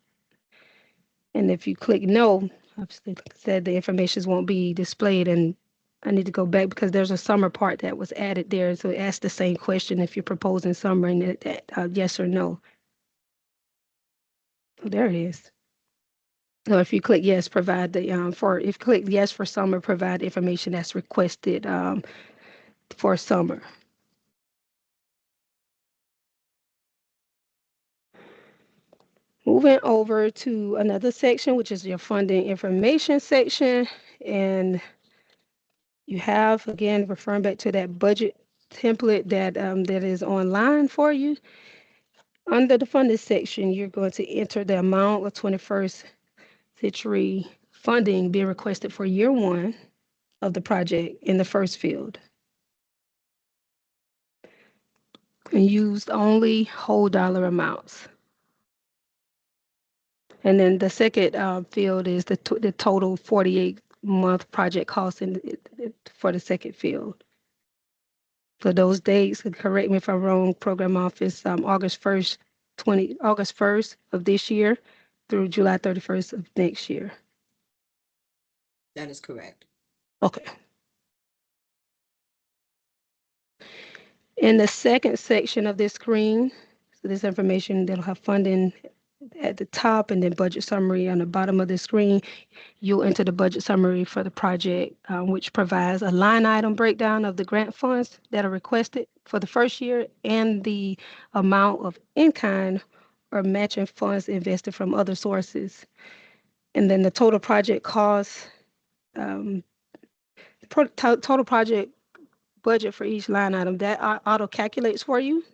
And if you click no, I've said the information won't be displayed, and I need to go back because there's a summer part that was added there. So it asks the same question if you're proposing summer and that yes or no. Oh, there it is. So if you click yes, provide the if you click yes for summer, provide the information that's requested for summer. Moving over to another section, which is your funding information section, and you have, again, referring back to that budget template that that is online for you. Under the funding section, you're going to enter the amount of 21st century funding being requested for year 1 of the project in the first field. And used only whole dollar amounts. And then the second field is the total 48-month project cost for the second field. So those dates, correct me if I'm wrong, program office, August 1st of this year through July 31st of next year. That is correct. Okay. In the second section of this screen, so this information that'll have funding at the top and then budget summary on the bottom of the screen. You'll enter the budget summary for the project, which provides a line item breakdown of the grant funds that are requested for the first year and the amount of in-kind or matching funds invested from other sources. And then the total project cost, total project budget for each line item, that auto calculates for you.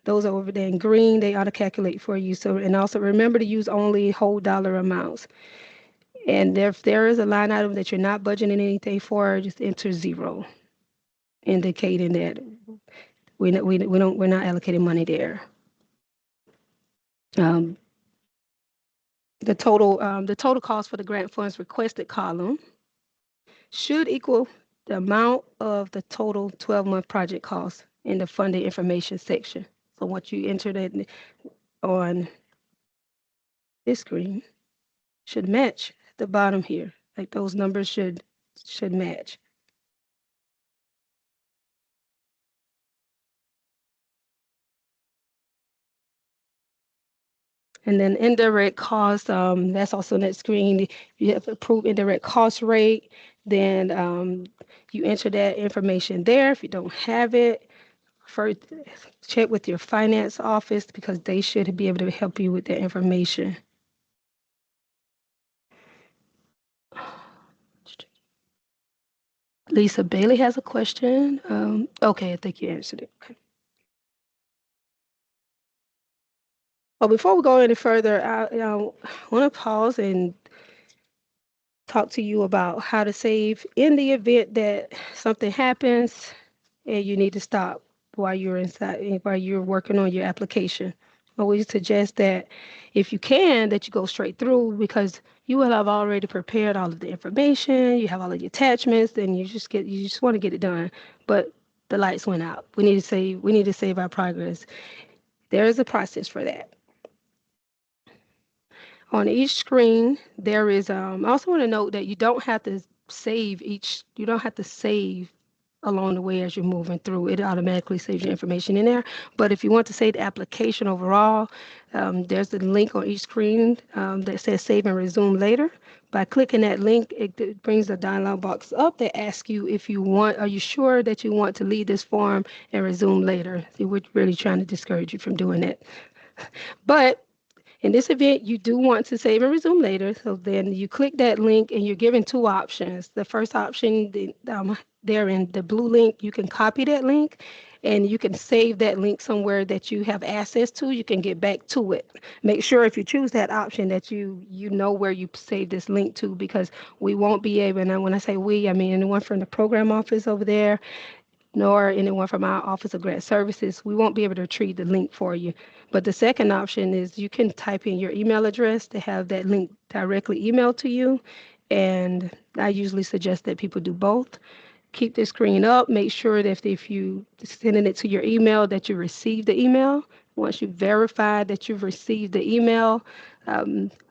Those are over there in green, they auto calculate for you. So, and also remember to use only whole dollar amounts. And if there is a line item that you're not budgeting anything for, just enter 0, indicating that we're not allocating money there. The total cost for the grant funds requested column should equal the amount of the total 12-month project cost in the funding information section. So once you enter that on this screen, should match the bottom here. Like those numbers should match. And then indirect cost, that's also on that screen. You have to approve indirect cost rate. Then you enter that information there. If you don't have it, first check with your finance office because they should be able to help you with that information. Lisa Bailey has a question. Okay, I think you answered it. Okay. Well, before we go any further, I want to pause and talk to you about how to save in the event that something happens and you need to stop while you're working on your application. We suggest that if you can, that you go straight through because you will have already prepared all of the information, you have all of your attachments, and you just want to get it done. But the lights went out. We need to save our progress. There is a process for that. On each screen, there is, I also want to note that you don't have to save along the way as you're moving through. It automatically saves your information in there. But if you want to save the application overall, there's a link on each screen that says save and resume later. By clicking that link, it brings a dialog box up that asks you are you sure that you want to leave this form and resume later? We're really trying to discourage you from doing that. But in this event, you do want to save and resume later. So then you click that link and you're given 2 options. The first option, there in the blue link, you can copy that link and you can save that link somewhere that you have access to. You can get back to it. Make sure if you choose that option that you know where you save this link to because we won't be able, and when I say we, I mean anyone from the program office over there, nor anyone from our Office of Grant Services, we won't be able to retrieve the link for you. But the second option is you can type in your email address to have that link directly emailed to you. And I usually suggest that people do both. Keep the screen up. Make sure that if you sending it to your email that you receive the email. Once you verify that you've received the email,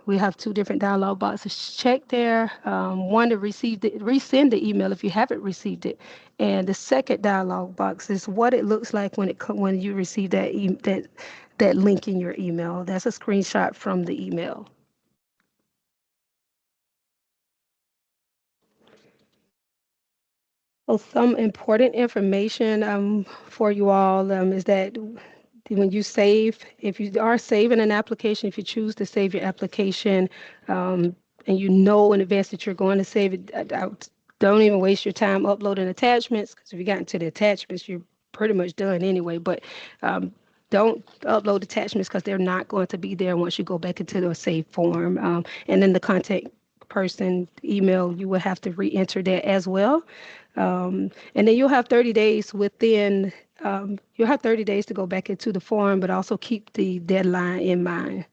we have 2 different dialog boxes. Check there. One to resend the email if you haven't received it, and the second dialog box is what it looks like when you receive that link in your email. That's a screenshot from the email. Well, some important information for you all is that when you save, if you are saving an application, if you choose to save your application and you know in advance that you're going to save it, don't even waste your time uploading attachments because if you got into the attachments, you're pretty much done anyway. But don't upload attachments because they're not going to be there once you go back into the save form. And then the contact person email, you will have to re-enter that as well. And then you'll have 30 days to go back into the form, but also keep the deadline in mind.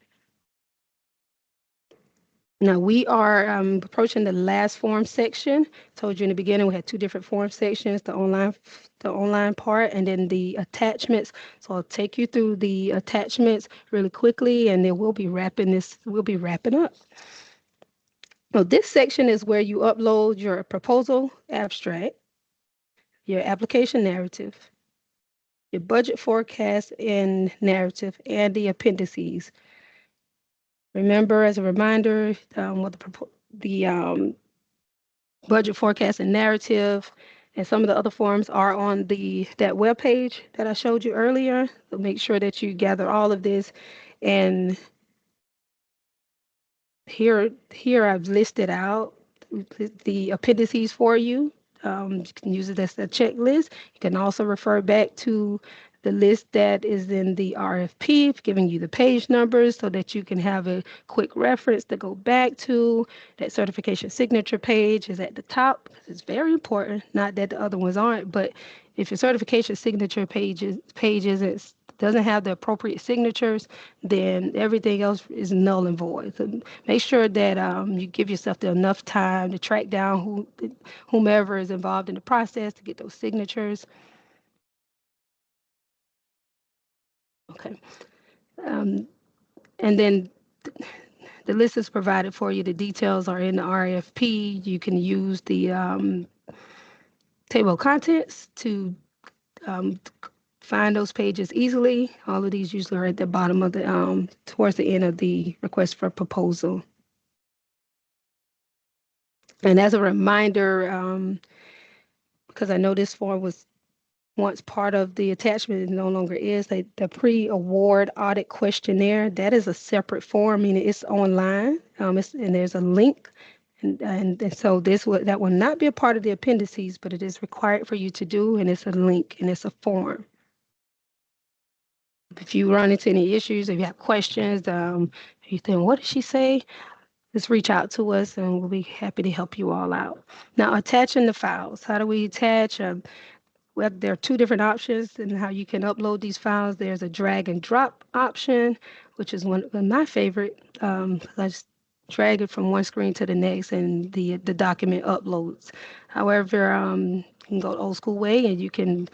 Now we are approaching the last form section. Told you in the beginning we had 2 different form sections, the online part and then the attachments. So I'll take you through the attachments really quickly and then we'll be wrapping up. So this section is where you upload your proposal abstract, your application narrative, your budget forecast and narrative, and the appendices. Remember, as a reminder, what the budget forecast and narrative and some of the other forms are on that webpage that I showed you earlier. So make sure that you gather all of this. And here I've listed out the appendices for you. You can use it as a checklist. You can also refer back to the list that is in the RFP, giving you the page numbers so that you can have a quick reference to go back to. That certification signature page is at the top. It's very important, not that the other ones aren't, but if your certification signature page doesn't have the appropriate signatures, then everything else is null and void. So make sure that you give yourself enough time to track down whomever is involved in the process to get those signatures. Okay. And then the list is provided for you. The details are in the RFP. You can use the table of contents to find those pages easily. All of these usually are at the bottom of the towards the end of the request for proposal. And as a reminder, because I know this form was once part of the attachment, it no longer is, the pre-award audit questionnaire, that is a separate form, meaning it's online, and there's a link. And so that will not be a part of the appendices, but it is required for you to do, and it's a link and it's a form. If you run into any issues, if you have questions, you think, what did she say? Just reach out to us and we'll be happy to help you all out. Now, attaching the files. How do we attach? There are two different options in how you can upload these files. There's a drag and drop option, which is one of my favorite. I just drag it from one screen to the next and the document uploads. However, you can go the old school way and you can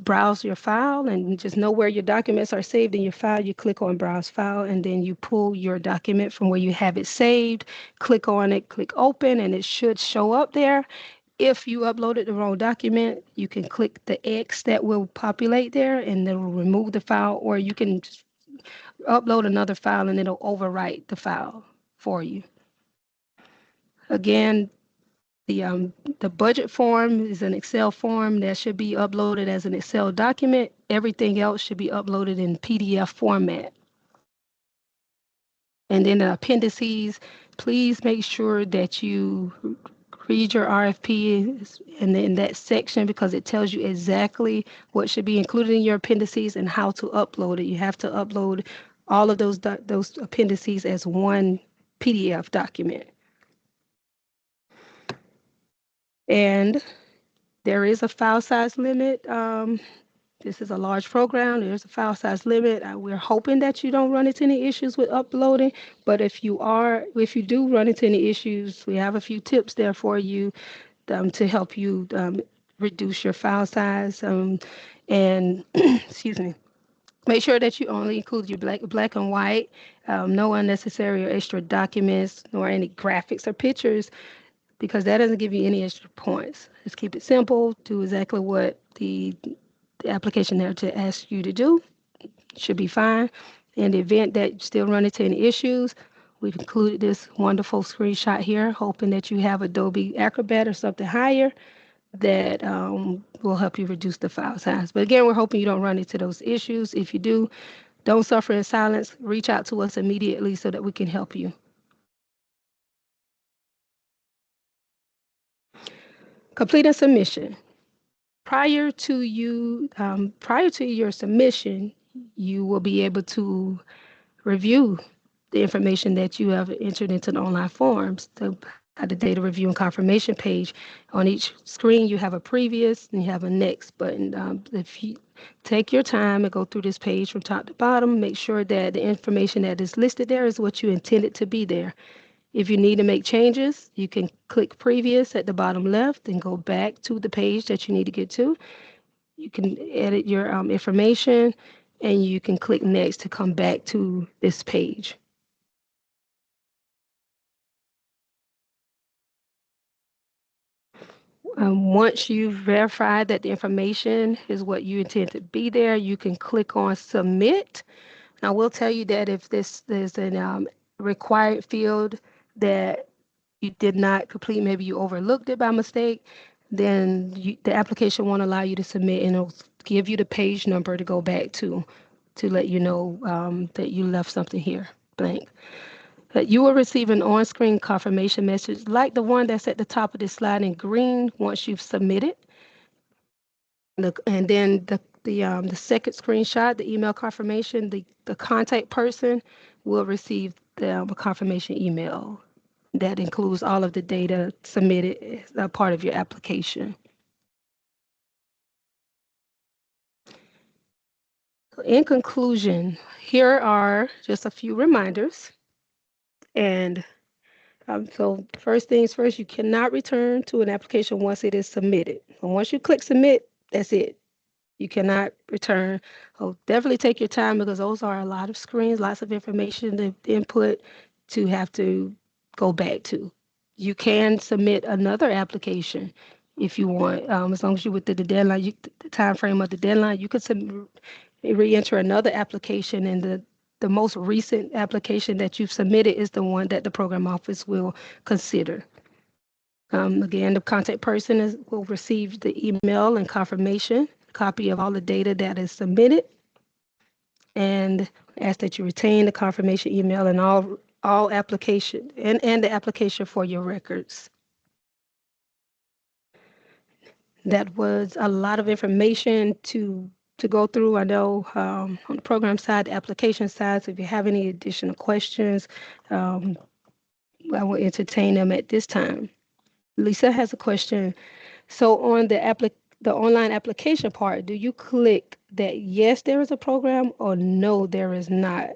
browse your file and just know where your documents are saved in your file. You click on browse file and then you pull your document from where you have it saved, click on it, click open, and it should show up there. If you uploaded the wrong document, you can click the X that will populate there and it will remove the file, or you can just upload another file and it'll overwrite the file for you. Again, the budget form is an Excel form that should be uploaded as an Excel document. Everything else should be uploaded in PDF format. And then the appendices, please make sure that you read your RFP and in that section, because it tells you exactly what should be included in your appendices and how to upload it. You have to upload all of those appendices as one PDF document. And there is a file size limit. This is a large program. There's a file size limit. We're hoping that you don't run into any issues with uploading, but if you do run into any issues, we have a few tips there for you to help you reduce your file size. And excuse me. Make sure that you only include your black and white, no unnecessary or extra documents, nor any graphics or pictures, because that doesn't give you any extra points. Just keep it simple. Do exactly what the application narrative asks you to do. Should be fine. In the event that you still run into any issues, we've included this wonderful screenshot here, hoping that you have Adobe Acrobat or something higher that will help you reduce the file size. But again, we're hoping you don't run into those issues. If you do, don't suffer in silence. Reach out to us immediately so that we can help you. Complete a submission. Prior to your submission, you will be able to review the information that you have entered into the online forms. So at the data review and confirmation page, on each screen you have a previous and you have a next button. If you take your time and go through this page from top to bottom, make sure that the information that is listed there is what you intended to be there. If you need to make changes, you can click previous at the bottom left and go back to the page that you need to get to. You can edit your information and you can click next to come back to this page. Once you've verified that the information is what you intend to be there, you can click on submit. I will tell you that if there's a required field that you did not complete, maybe you overlooked it by mistake, then the application won't allow you to submit, and it'll give you the page number to go back to let you know that you left something here blank. You will receive an on-screen confirmation message like the one that's at the top of this slide in green once you've submitted. And then the second screenshot, the email confirmation, the contact person will receive the confirmation email that includes all of the data submitted as a part of your application. In conclusion, here are just a few reminders. And so first things first, you cannot return to an application once it is submitted. And once you click submit, that's it. You cannot return. So definitely take your time, because those are a lot of screens, lots of information to input to have to go back to. You can submit another application if you want, as long as you're within the deadline, the time frame of the deadline. You could re-enter another application, and the most recent application that you've submitted is the one that the program office will consider. Again, the contact person will receive the email and confirmation, copy of all the data that is submitted, and ask that you retain the confirmation email and all application and the application for your records. That was a lot of information to go through. I know on the program side, the application side, so if you have any additional questions, I will entertain them at this time. Lisa has a question. So on the online application part, do you click that yes, there is a program, or no, there is not?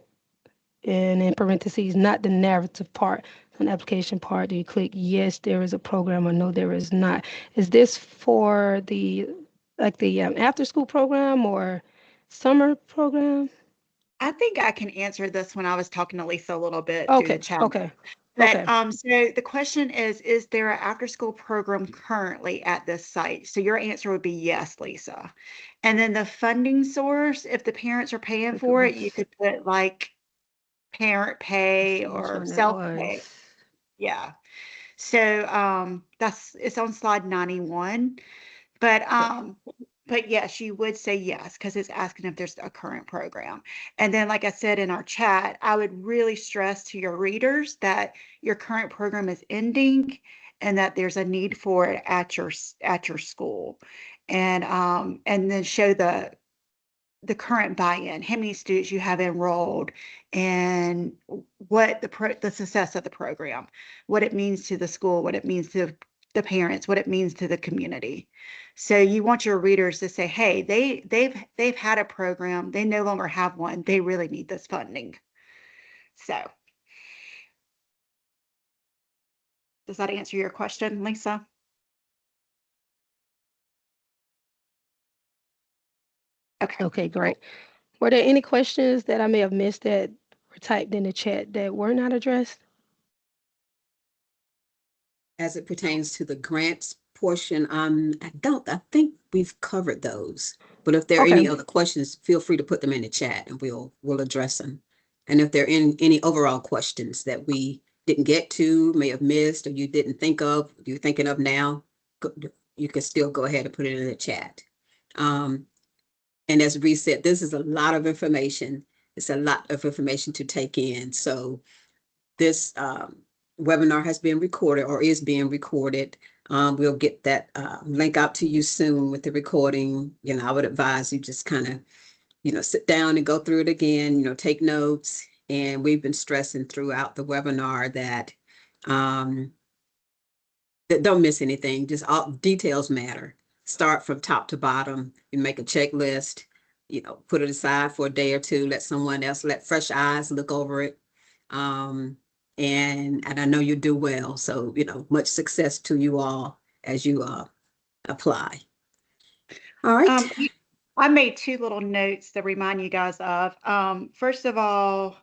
And in parentheses, not the narrative part. On the application part, do you click yes, there is a program, or no, there is not? Is this for the after school program or summer program? I think I can answer this when I was talking to Lisa a little bit through the Okay, chat. okay, But okay. so the question is there an after school program currently at this site? So your answer would be yes, Lisa. And then the funding source, if the parents are paying for it, you could put like parent pay See which or one that self-pay. was. Yeah. So it's on slide 91. But yes, you would say yes, because it's asking if there's a current program. And then, like I said in our chat, I would really stress to your readers that your current program is ending and that there's a need for it at your school. And then show the current buy-in, how many students you have enrolled, and what the success of the program, what it means to the school, what it means to the parents, what it means to the community. So you want your readers to say, hey, they've had a program, they no longer have one, they really need this funding. So does that answer your question, Lisa? Okay, great. Were there any questions that I may have missed that were typed in the chat that were not addressed? As it pertains to the grants portion, I think we've covered those. But if there are any Okay. other questions, feel free to put them in the chat and we'll address them. And if there are any overall questions that we didn't get to, may have missed, or you didn't think of, you're thinking of now, you can still go ahead and put it in the chat. And as Reese said, this is a lot of information. It's a lot of information to take in. So this webinar has been recorded or is being recorded. We'll get that link out to you soon with the recording. I would advise you just kind of, sit down and go through it again, take notes. And we've been stressing throughout the webinar that don't miss anything. Just all details matter. Start from top to bottom. You make a checklist, put it aside for a day or two, let someone else, let fresh eyes look over it. And I know you do well. So, much success to you all as you apply. All right. I made two little notes to remind you guys of. First of all,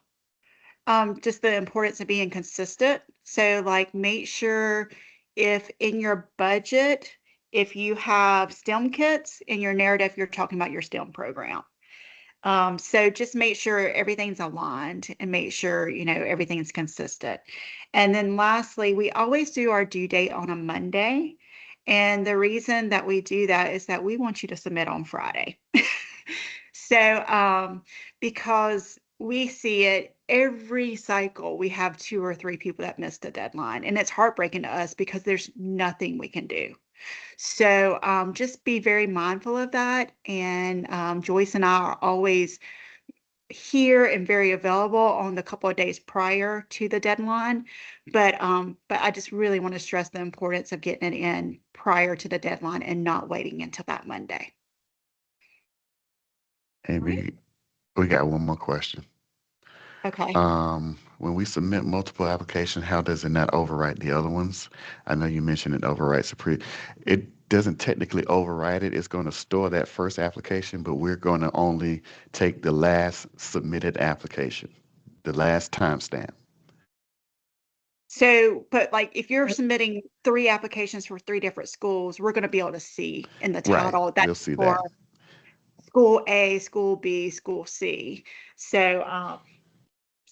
just the importance of being consistent. So like make sure if in your budget, if you have STEM kits in your narrative, you're talking about your STEM program. So just make sure everything's aligned and make sure, everything's consistent. And then lastly, we always do our due date on a Monday. And the reason that we do that is that we want you to submit on Friday. So, because we see it every cycle, we have 2 or 3 people that missed the deadline, and it's heartbreaking to us because there's nothing we can do. So, just be very mindful of that. And Joyce and I are always here and very available on the couple of days prior to the deadline. But I just really want to stress the importance of getting it in prior to the deadline and not waiting until that Monday. Amy, we got one more question. Okay. When we submit multiple applications, how does it not overwrite the other ones? I know you mentioned it overwrites it doesn't technically overwrite it. It's going to store that first application, but we're going to only take the last submitted application, the last timestamp. So, but like if you're submitting 3 applications for 3 different schools, we're going to be able to see in the Right. title We'll that's see for that. school A, school B, school C. So,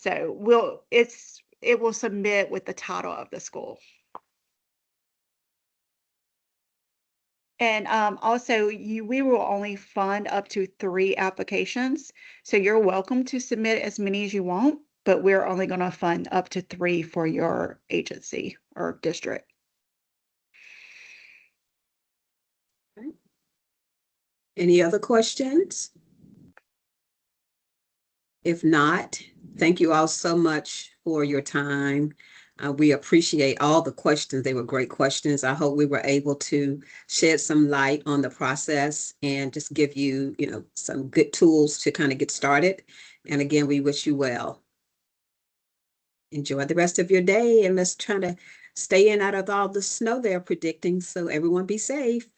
it will submit with the title of the school. And also, we will only fund up to 3 applications. So you're welcome to submit as many as you want, but we're only going to fund up to 3 for your agency or district. Any other questions? If not, thank you all so much for your time. We appreciate all the questions. They were great questions. I hope we were able to shed some light on the process and just give you, some good tools to kind of get started. And again, we wish you well. Enjoy the rest of your day, and let's try to stay in out of all the snow they're predicting, so everyone be safe.